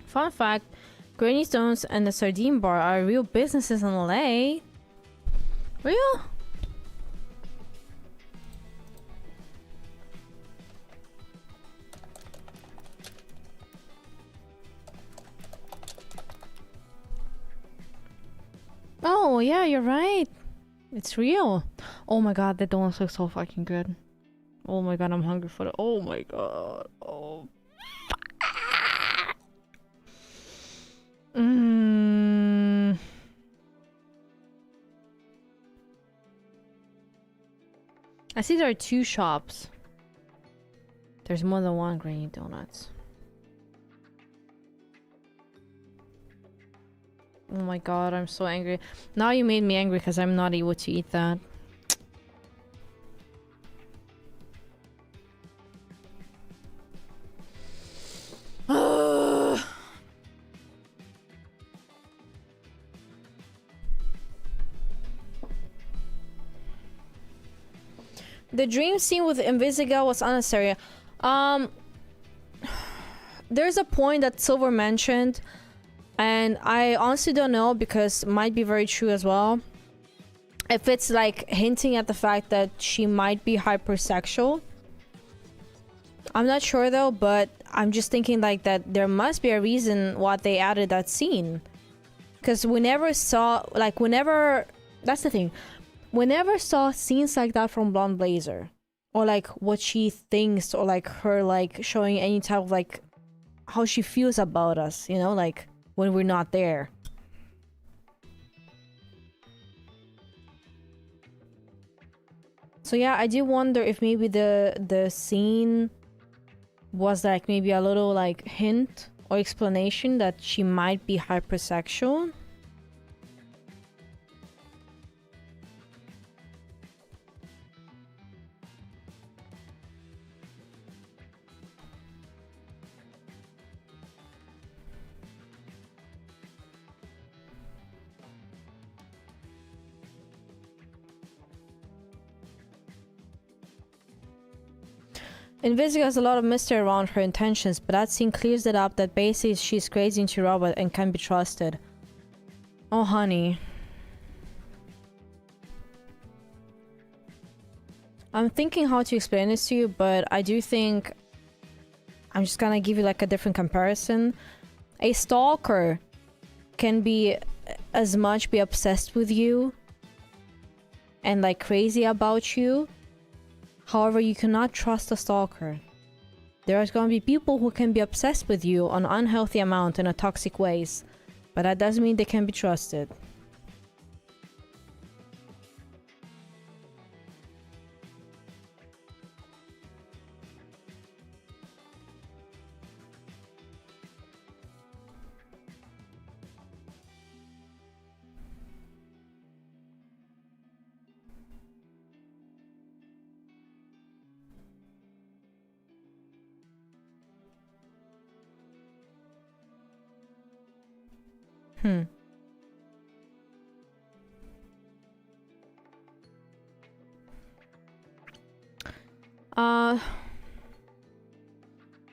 Fun fact, Granny Stones and the Sardine Bar are real businesses in LA. Real? Oh, yeah, you're right. It's real. Oh my god, that donuts look so fucking good. Oh my god, I'm hungry for it. Oh my god. Oh. I see there are 2 shops. There's more than one Granny Donuts. Oh my god, I'm so angry. Now you made me angry because I'm not able to eat that. The dream scene with Invisigal was unnecessary. There's a point that Silver mentioned, And I honestly don't know, because it might be very true as well. If it's like hinting at the fact that she might be hypersexual. I'm not sure though, but I'm just thinking like that there must be a reason why they added that scene. Because we never saw, like, that's the thing. We never saw scenes like that from Blonde Blazer. Or like what she thinks, or like her like showing any type of like how she feels about us, you know, like when we're not there. So yeah, I do wonder if maybe the scene was like maybe a little like hint or explanation that she might be hypersexual. Invisible has a lot of mystery around her intentions, but that scene clears it up that basically she's crazy into Robert and can be trusted. Oh, honey. I'm thinking how to explain this to you, but I do think I'm just gonna give you like a different comparison. A stalker can be as much be obsessed with you and like crazy about you. However, you cannot trust a stalker. There's gonna be people who can be obsessed with you on unhealthy amount in a toxic ways, but that doesn't mean they can be trusted.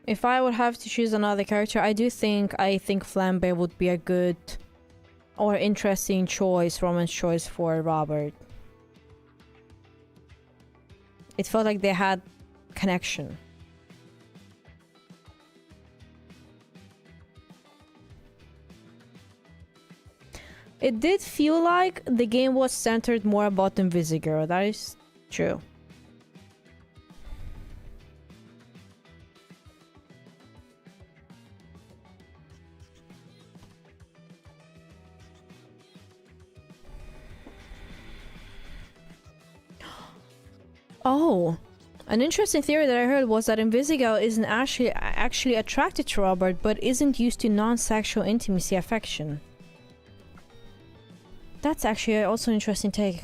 If I would have to choose another character, I think Flambe would be a good or interesting choice, romance choice for Robert. It felt like they had connection. It did feel like the game was centered more about Invisigirl. That is true. Oh, an interesting theory that I heard was that Invisigirl isn't actually attracted to Robert, but isn't used to non-sexual intimacy affection. That's actually also an interesting take.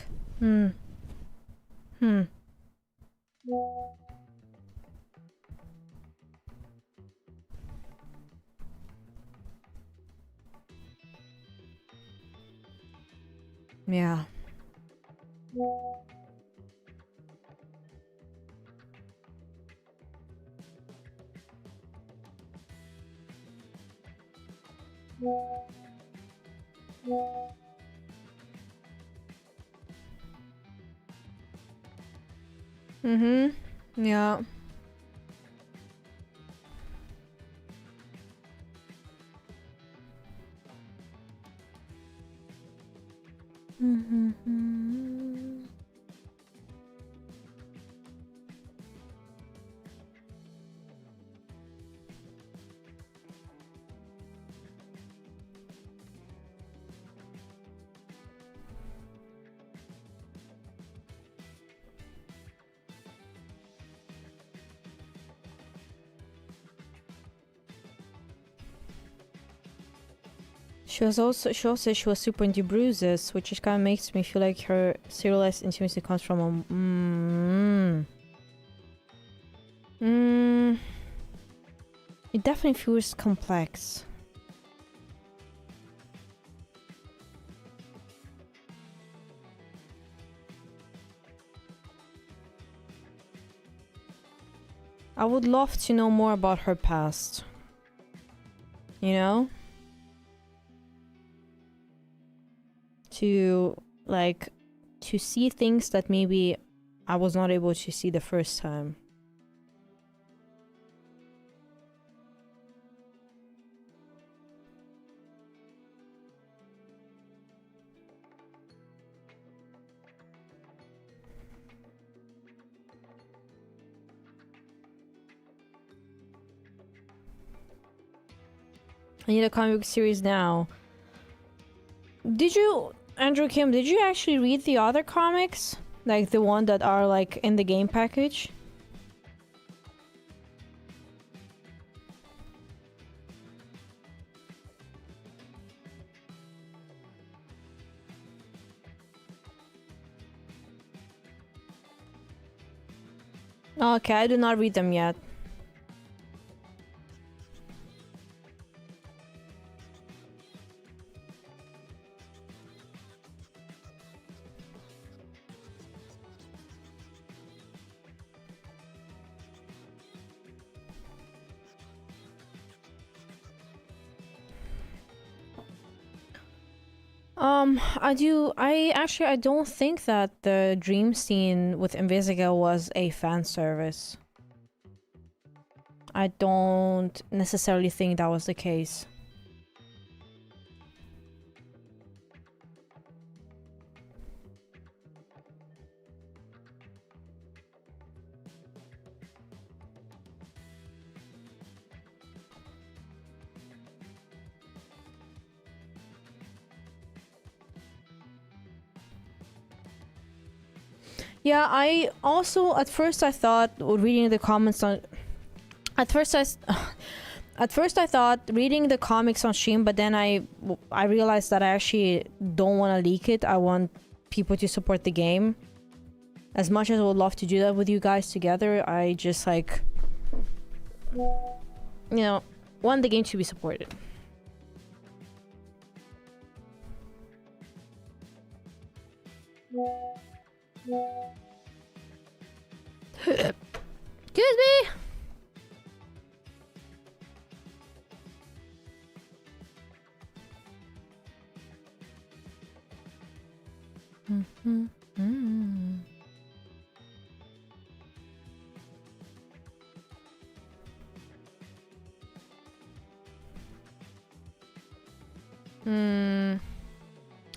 Yeah. Yeah. She also said she was super into bruises, which kind of makes me feel like her serialized intimacy comes from it definitely feels complex. I would love to know more about her past. You know? to like to see things that maybe I was not able to see the first time. I need a comic book series now. Did you, Andrew Kim, did you actually read the other comics? Like the one that are like in the game package? Okay, I did not read them yet. I don't think that the dream scene with Invisiga was a fan service. I don't necessarily think that was the case. Yeah, I also at first I thought reading the comments on at first I thought reading the comics on stream, but then I realized that I actually don't want to leak it. I want people to support the game. As much as I would love to do that with you guys together, I just like, you know, want the game to be supported. Excuse me.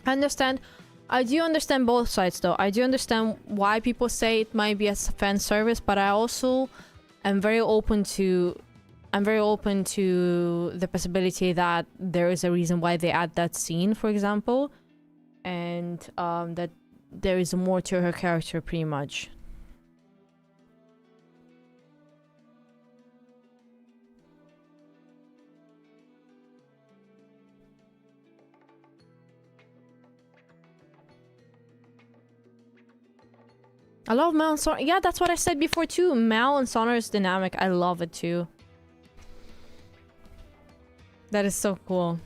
I understand. I do understand both sides though. I do understand why people say it might be a fan service, but I also am very open to the possibility that there is a reason why they add that scene, for example, and that there is more to her character pretty much. I love Mal and Sonar. Yeah, that's what I said before too. Mal and Sonar's dynamic. I love it too. That is so cool.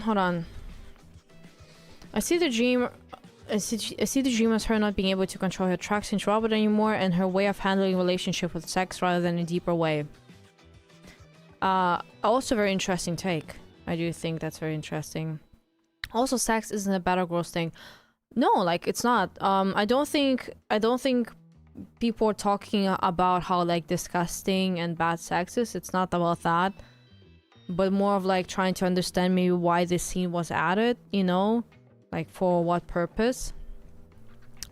Hold on. I see the dream as her not being able to control her attraction to Robert anymore, and her way of handling relationship with sex rather than a deeper way. Also very interesting take. I do think that's very interesting. Also, sex isn't a battle girls thing. No, like it's not. I don't think people are talking about how like disgusting and bad sex is. It's not about that, but more of like trying to understand maybe why this scene was added, you know, like for what purpose.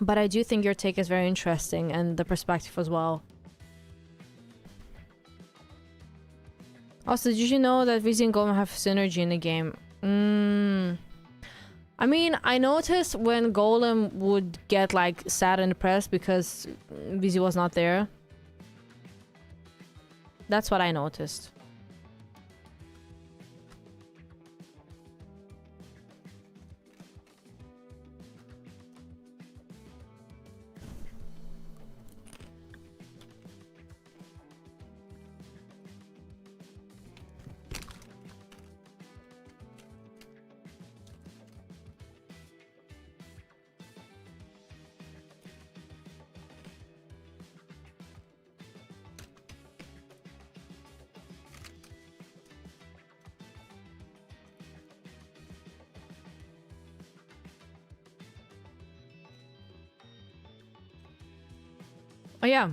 But I do think your take is very interesting, and the perspective as well. Also, did you know that Vizzy and Golem have synergy in the game? I mean, I noticed when Golem would get like sad and depressed because Vizzy was not there. That's what I noticed. Oh yeah.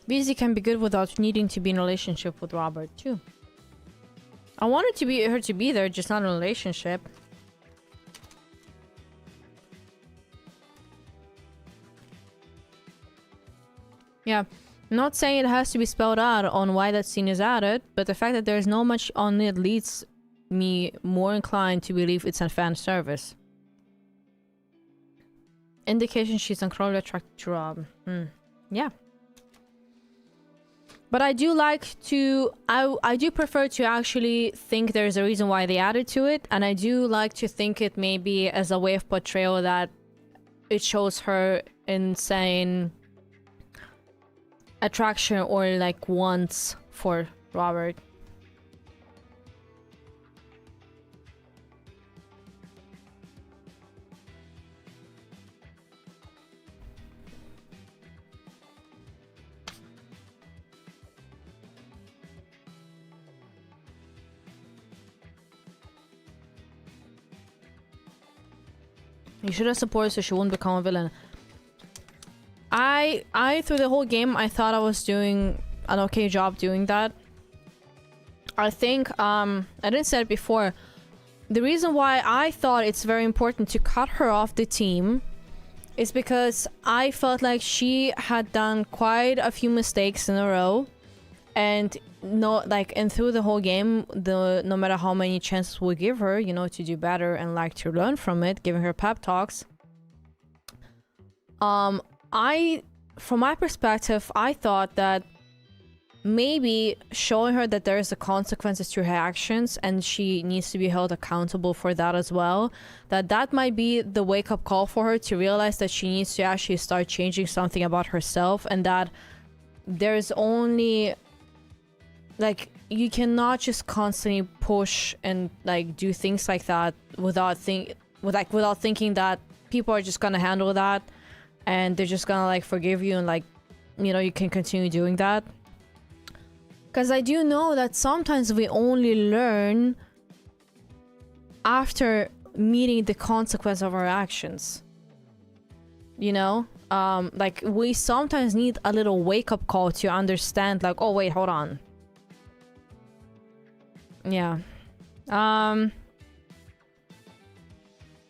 Beezy can be good without needing to be in a relationship with Robert too. I wanted her to be there, just not in a relationship. Yeah, I'm not saying it has to be spelled out on why that scene is added, but the fact that there's no much on it leads me more inclined to believe it's a fan service. Indication she's incredibly attracted to Rob. Yeah. But I do like to... I do prefer to actually think there's a reason why they added to it, and I do like to think it maybe as a way of portrayal that it shows her insane attraction or like wants for Robert. You should have supported so she wouldn't become a villain. I through the whole game I thought I was doing an okay job doing that. I think I didn't say it before. The reason why I thought it's very important to cut her off the team is because I felt like she had done quite a few mistakes in a row, and and through the whole game, no matter how many chances we give her, you know, to do better and like to learn from it, giving her pep talks. From my perspective, I thought that maybe showing her that there is a consequences to her actions and she needs to be held accountable for that as well, that might be the wake-up call for her to realize that she needs to actually start changing something about herself, and that there's only like you cannot just constantly push and like do things like that without thinking that people are just gonna handle that and they're just gonna like forgive you and like, you know, you can continue doing that. Because I do know that sometimes we only learn after meeting the consequence of our actions. You know? Like we sometimes need a little wake-up call to understand like, oh wait, hold on. Yeah. And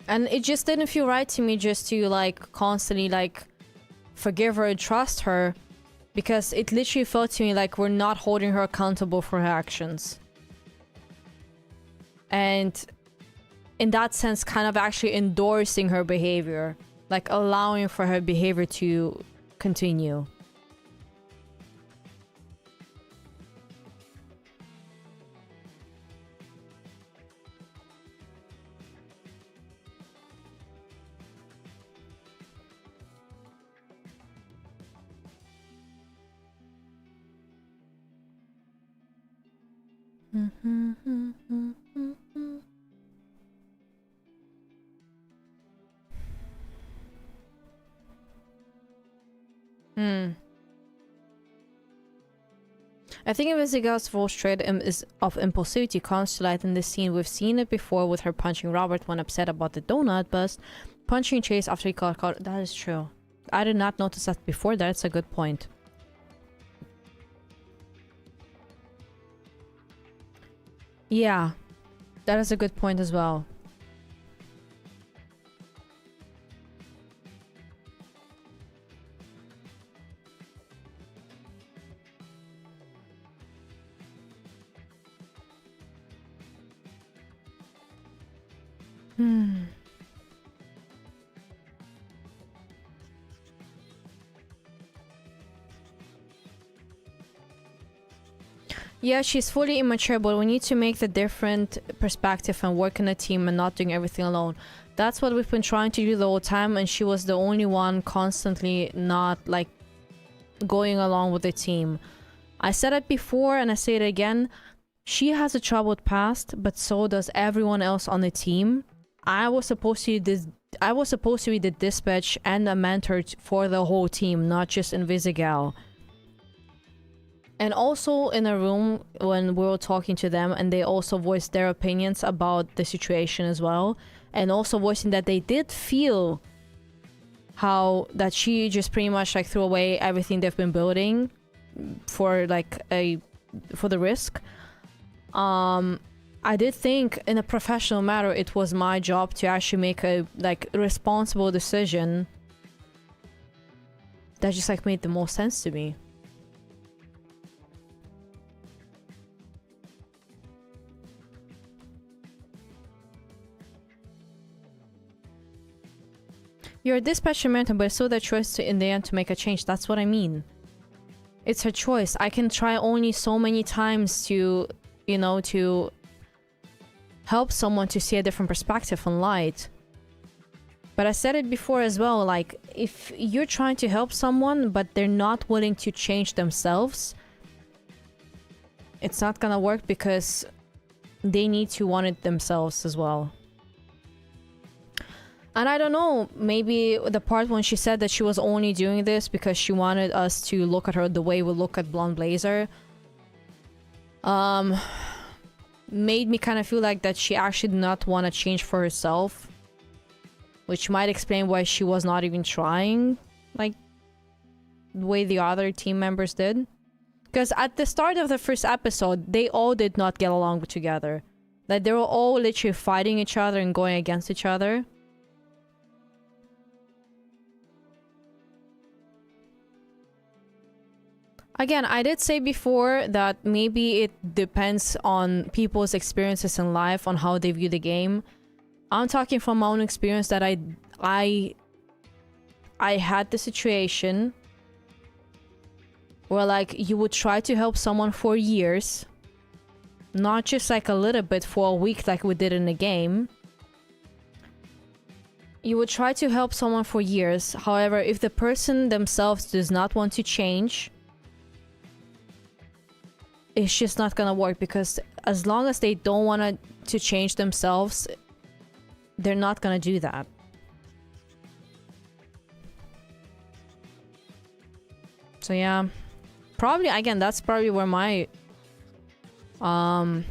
it just didn't feel right to me just to like constantly like forgive her and trust her, because it literally felt to me like we're not holding her accountable for her actions. And in that sense, kind of actually endorsing her behavior, like allowing for her behavior to continue. I think Invisigal's full trait is of impulsivity comes to light in this scene. We've seen it before with her punching Robert when upset about the donut bust, punching Chase after he got caught. That is true. I did not notice that before. That's a good point. Yeah, that is a good point as well. Yeah, she's fully immature, but we need to make the different perspective and work in a team and not doing everything alone. That's what we've been trying to do the whole time, and she was the only one constantly not like going along with the team. I said it before and I say it again. She has a troubled past, but so does everyone else on the team. I was supposed to be the dispatch and a mentor for the whole team, not just Invisigal. And also in a room when we were talking to them, and they also voiced their opinions about the situation as well, and also voicing that they did feel how that she just pretty much like threw away everything they've been building for like for the risk. I did think in a professional matter it was my job to actually make a like responsible decision that just like made the most sense to me. You're a dispatcher mentor, but it's still their choice to, in the end, to make a change. That's what I mean. It's her choice. I can try only so many times to, you know, to help someone to see a different perspective on light. But I said it before as well, like, if you're trying to help someone, but they're not willing to change themselves, it's not gonna work because they need to want it themselves as well. And I don't know, maybe the part when she said that she was only doing this because she wanted us to look at her the way we look at Blonde Blazer, made me kind of feel like that she actually did not want to change for herself, which might explain why she was not even trying, like, the way the other team members did. Because at the start of the first episode, they all did not get along together. Like, they were all literally fighting each other and going against each other. Again, I did say before that maybe it depends on people's experiences in life, on how they view the game. I'm talking from my own experience that I had the situation where, like, you would try to help someone for years, not just like a little bit for a week like we did in the game. You would try to help someone for years. However, if the person themselves does not want to change, it's just not gonna work, because as long as they don't want to change themselves, they're not gonna do that. So yeah, probably, again, that's probably where my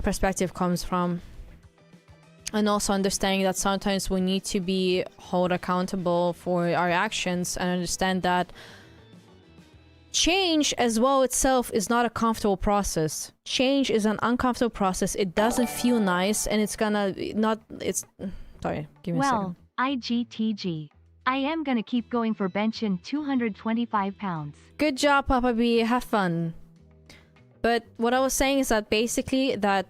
perspective comes from. And also understanding that sometimes we need to be held accountable for our actions, and understand that change as well itself is not a comfortable process. Change is an uncomfortable process. It doesn't feel nice, and it's gonna not, it's, sorry, give me a second. Well, IGTG. I am gonna keep going for benching 225 pounds. Good job, Papa B, have fun. But what I was saying is that basically that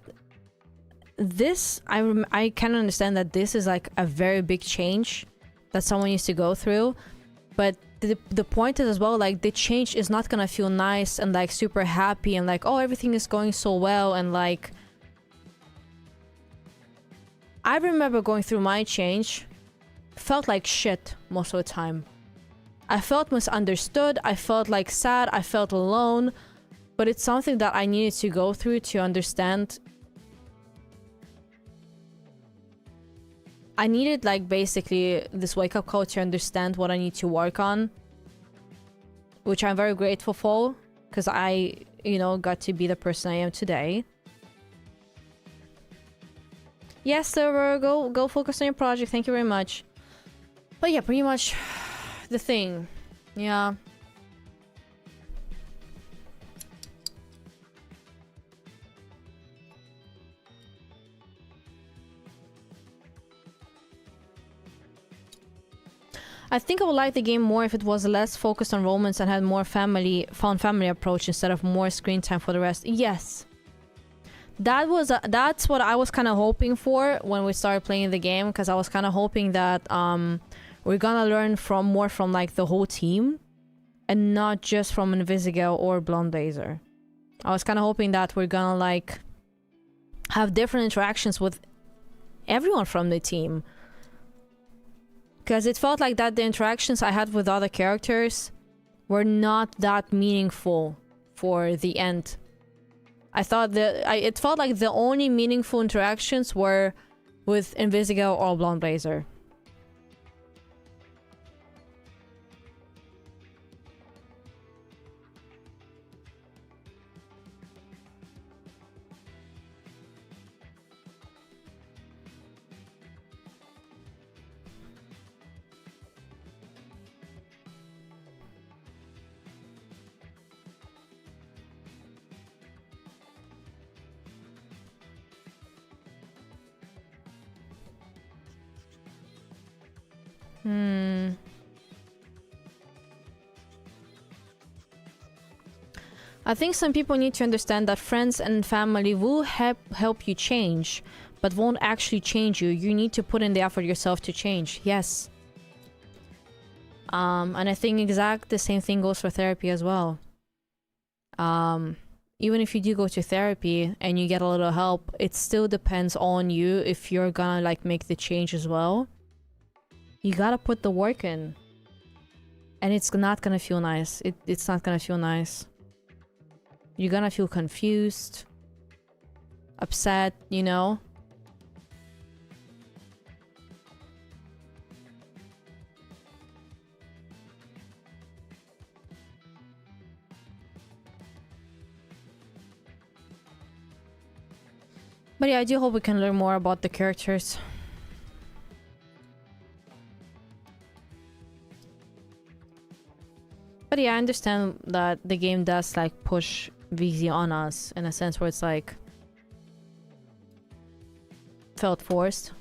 this, I can understand that this is like a very big change that someone needs to go through, but the point is as well, like, the change is not gonna feel nice and like super happy and like, oh, everything is going so well, and like, I remember going through my change, felt like shit most of the time. I felt misunderstood, I felt like sad, I felt alone, but it's something that I needed to go through to understand. I needed, like, basically this wake-up call to understand what I need to work on, which I'm very grateful for, because I, you know, got to be the person I am today. Yes, server, go focus on your project, thank you very much. But yeah, pretty much the thing. Yeah. I think I would like the game more if it was less focused on romance and had more found family approach instead of more screen time for the rest. Yes. That's what I was kind of hoping for when we started playing the game, because I was kind of hoping that we're gonna learn more from like the whole team and not just from Invisigal or Blonde Blazer. I was kind of hoping that we're gonna like have different interactions with everyone from the team. Because it felt like that the interactions I had with other characters were not that meaningful for the end. I thought that it felt like the only meaningful interactions were with Invisigal or Blonde Blazer. I think some people need to understand that friends and family will help you change, but won't actually change you. You need to put in the effort yourself to change. Yes. And I think the same thing goes for therapy as well. Even if you do go to therapy and you get a little help, it still depends on you if you're gonna like make the change as well. You gotta put the work in. And it's not gonna feel nice. It's not gonna feel nice. You're gonna feel confused, upset, you know? But yeah, I do hope we can learn more about the characters. But yeah, I understand that the game does like push VZ on us in a sense where it's like felt forced.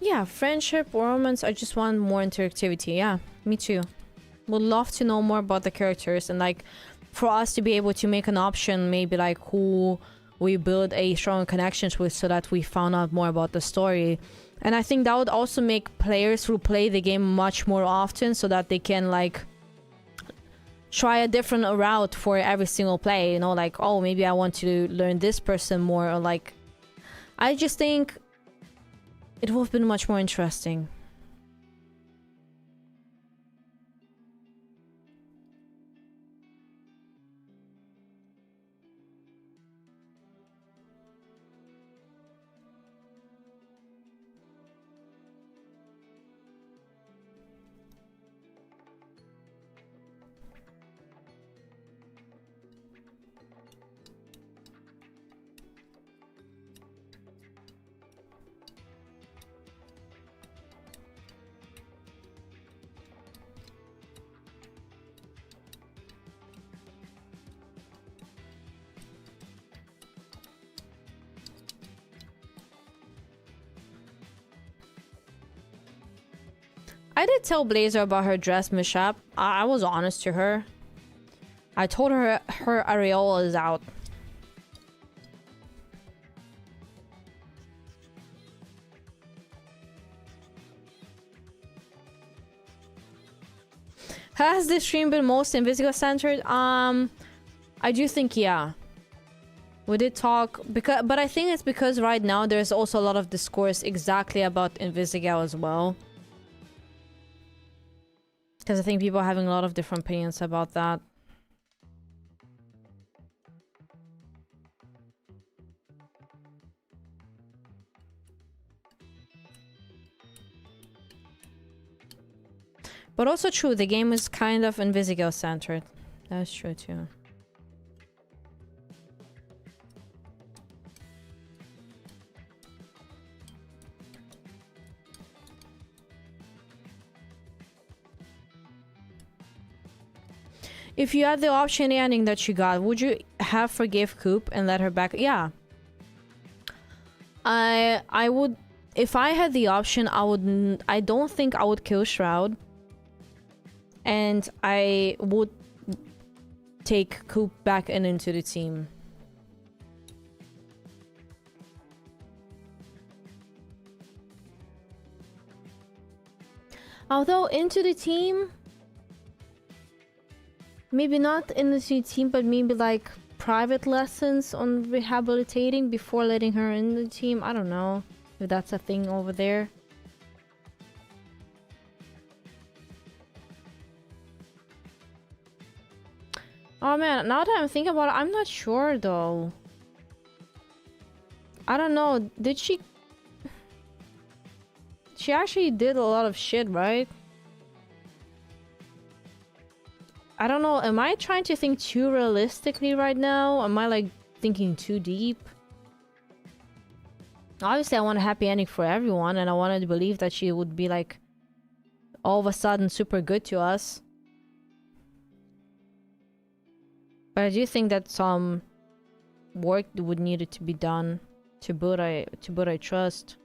Yeah, friendship, romance, I just want more interactivity. Yeah, me too. Would love to know more about the characters and like for us to be able to make an option, maybe like who we build a strong connections with so that we found out more about the story. And I think that would also make players who play the game much more often so that they can like try a different route for every single play, you know, like, oh, maybe I want to learn this person more, or like, I just think it would have been much more interesting. I did tell Blazer about her dress mishap. I was honest to her. I told her her areola is out. Has this stream been most Invisible centered? I do think yeah. We did talk but I think it's because right now there's also a lot of discourse exactly about Invisigal as well. Because I think people are having a lot of different opinions about that. But also true, the game is kind of Invisigal centered. That's true too. If you had the option ending that you got, would you have forgive Coop and let her back? Yeah. I would, if I had the option, I don't think I would kill Shroud. And I would take Coop back and into the team. Although into the team, maybe not in the team, but maybe like private lessons on rehabilitating before letting her in the team. I don't know if that's a thing over there. Oh man, now that I'm thinking about it, I'm not sure though. I don't know. Did she... She actually did a lot of shit, right? I don't know, am I trying to think too realistically right now? Am I like thinking too deep? Obviously I want a happy ending for everyone and I wanted to believe that she would be like all of a sudden super good to us. But I do think that some work would need to be done to build a trust.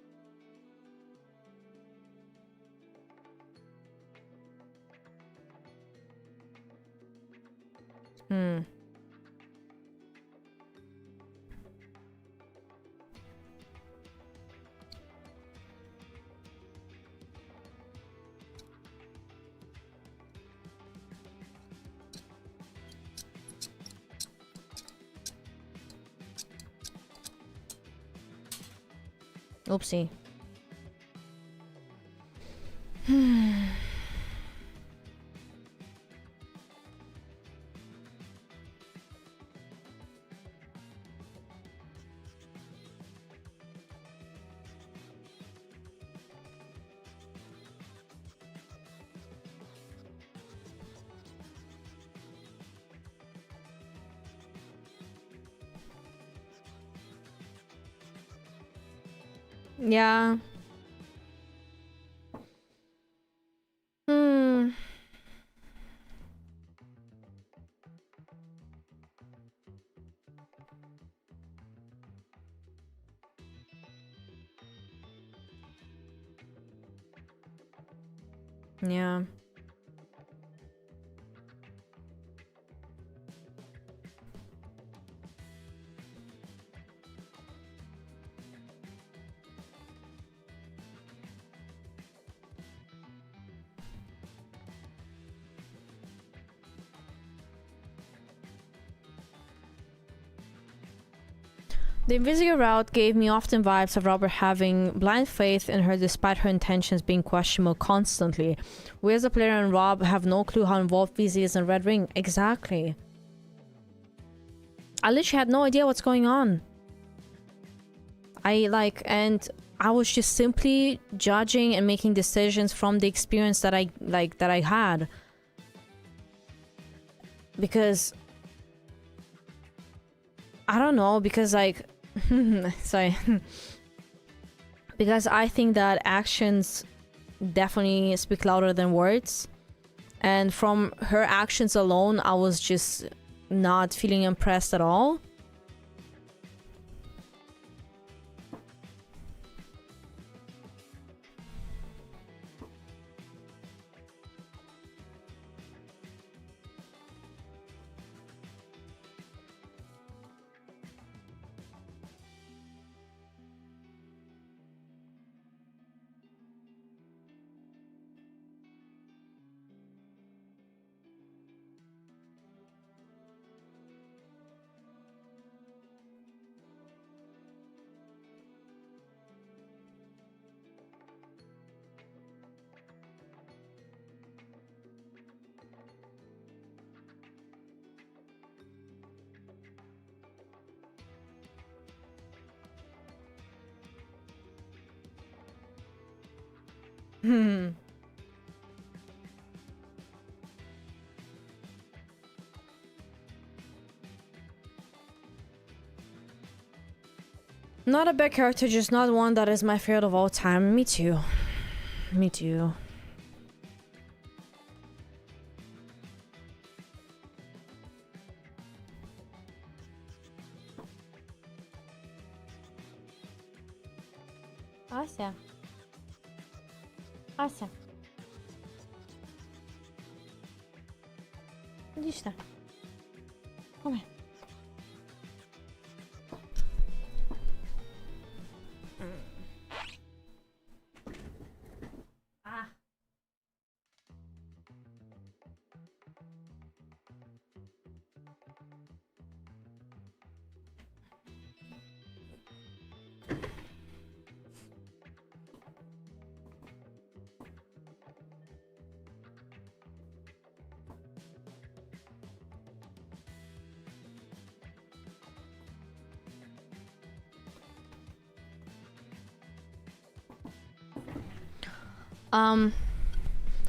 Oopsie. Yeah. Yeah. The invisible route gave me often vibes of Robert having blind faith in her despite her intentions being questionable constantly. We as a player and Rob have no clue how involved VZ is in Red Ring. Exactly. I literally had no idea what's going on. And I was just simply judging and making decisions from the experience that I had. Because I don't know, because like sorry. Because I think that actions definitely speak louder than words. And from her actions alone, I was just not feeling impressed at all. Not a bad character, just not one that is my favorite of all time. Me too. Me too. Ася. Ася. Иди сюда. Come here.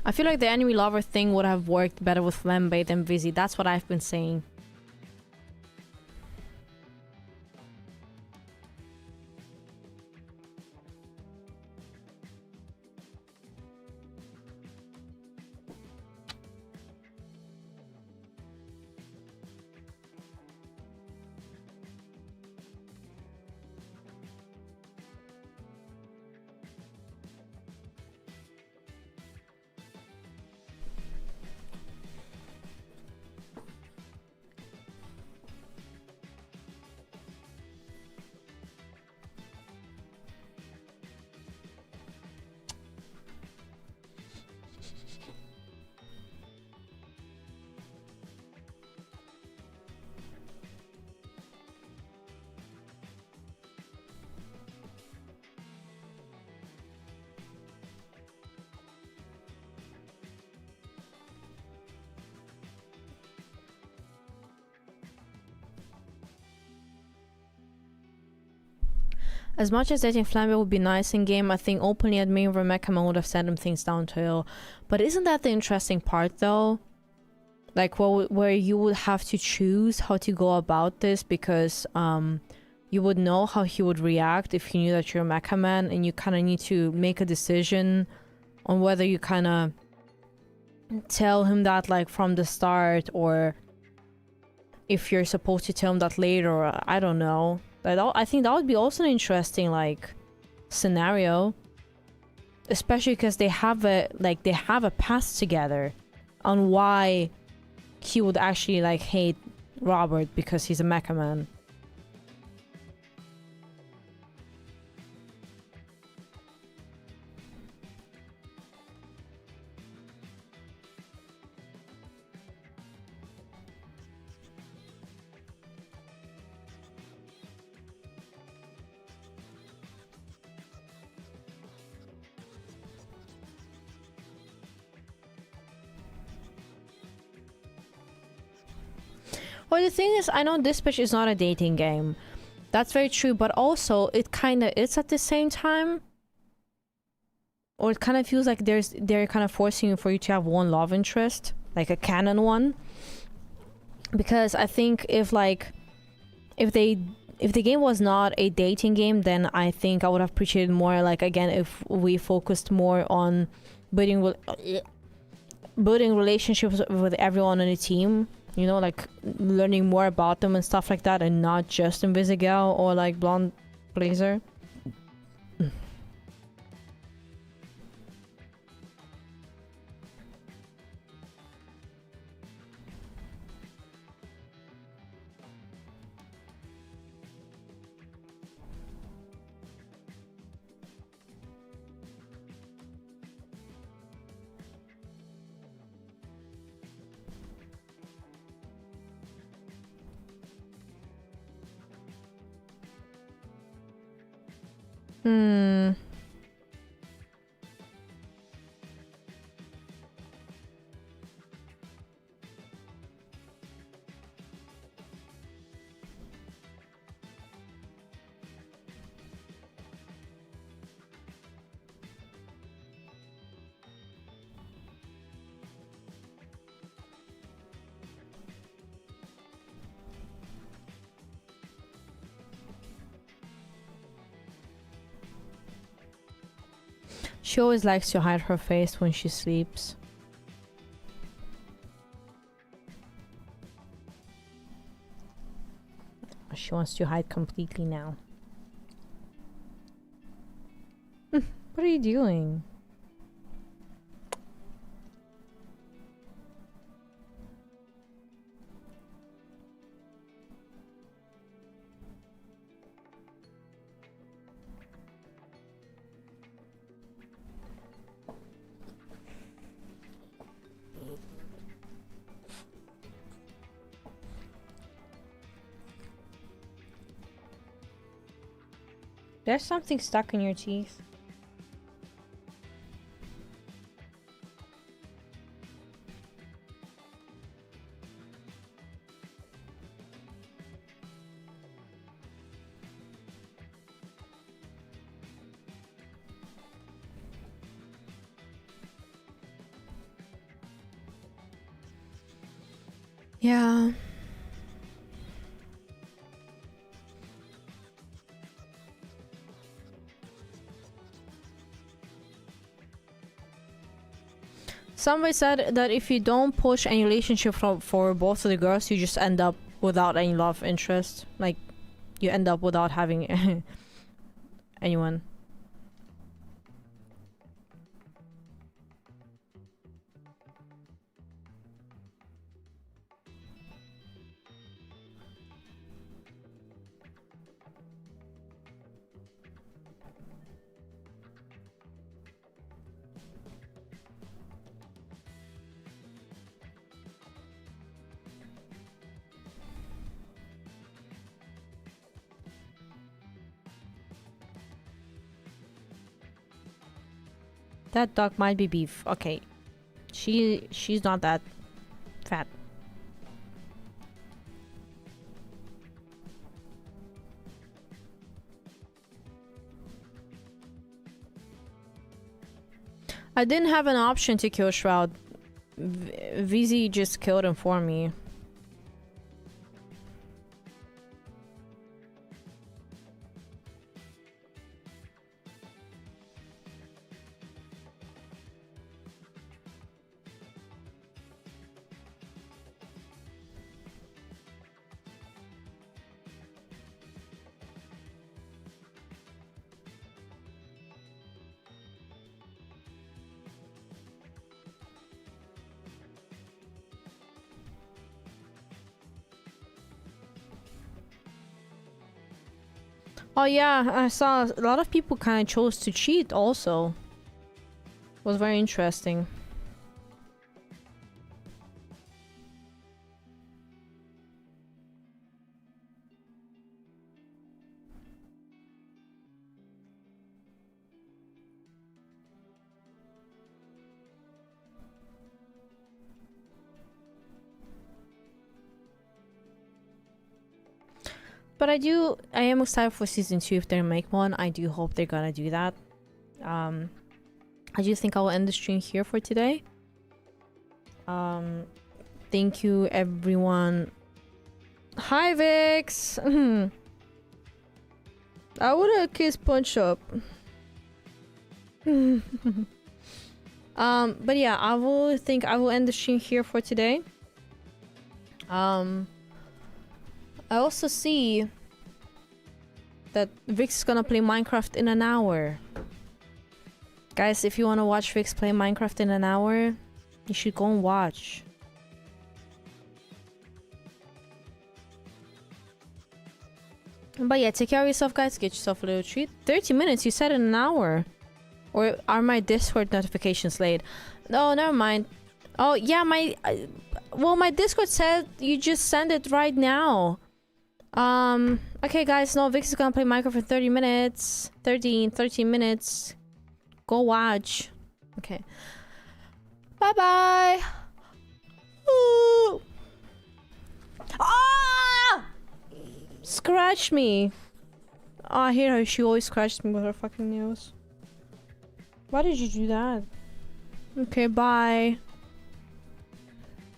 I feel like the enemy lover thing would have worked better with Flambe than Vizzy. That's what I've been saying. As much as dating Flambe would be nice in game, I think openly admitting Rebecca would have sent him things downhill. But isn't that the interesting part though? Like where you would have to choose how to go about this, because you would know how he would react if he knew that you're a Mecha Man, and you kind of need to make a decision on whether you kind of tell him that like from the start, or if you're supposed to tell him that later, or I don't know. I think that would be also an interesting like scenario, especially because they have a past together on why he would actually like hate Robert because he's a Mecha Man. Well, the thing is, I know Dispatch is not a dating game. That's very true, but also it kind of is at the same time. Or it kind of feels like they're kind of forcing for you to have one love interest, like a canon one. Because I think if the game was not a dating game, then I think I would have appreciated more, like, again, if we focused more on building relationships with everyone on the team. You know, like learning more about them and stuff like that, and not just Invisigal or like Blonde Blazer. Hmm. She always likes to hide her face when she sleeps. She wants to hide completely now. What are you doing? There's something stuck in your teeth. Yeah. Somebody said that if you don't push any relationship for both of the girls, you just end up without any love interest. Like, you end up without having anyone. That dog might be beef. Okay. She's not that fat. I didn't have an option to kill Shroud. VZ just killed him for me. Oh yeah, I saw a lot of people kind of chose to cheat also. It was very interesting. But I am excited for season 2 if they make one. I do hope they're gonna do that. I do think I will end the stream here for today. Thank you everyone. Hi Vix! I would've kissed Punch Up. But yeah, I will end the stream here for today. I also see that Vix is gonna play Minecraft in an hour. Guys, if you wanna watch Vix play Minecraft in an hour, you should go and watch. But yeah, take care of yourself, guys. Get yourself a little treat. 30 minutes, you said in an hour. Or are my Discord notifications late? No, never mind. Oh, yeah, well, my Discord said you just send it right now. Okay, guys, no, Vix is gonna play Minecraft for 30 minutes. 13 minutes. Go watch. Okay. Bye-bye. Ooh. Ah! Scratch me. Oh, I hear her. She always scratches me with her fucking nails. Why did you do that? Okay, bye.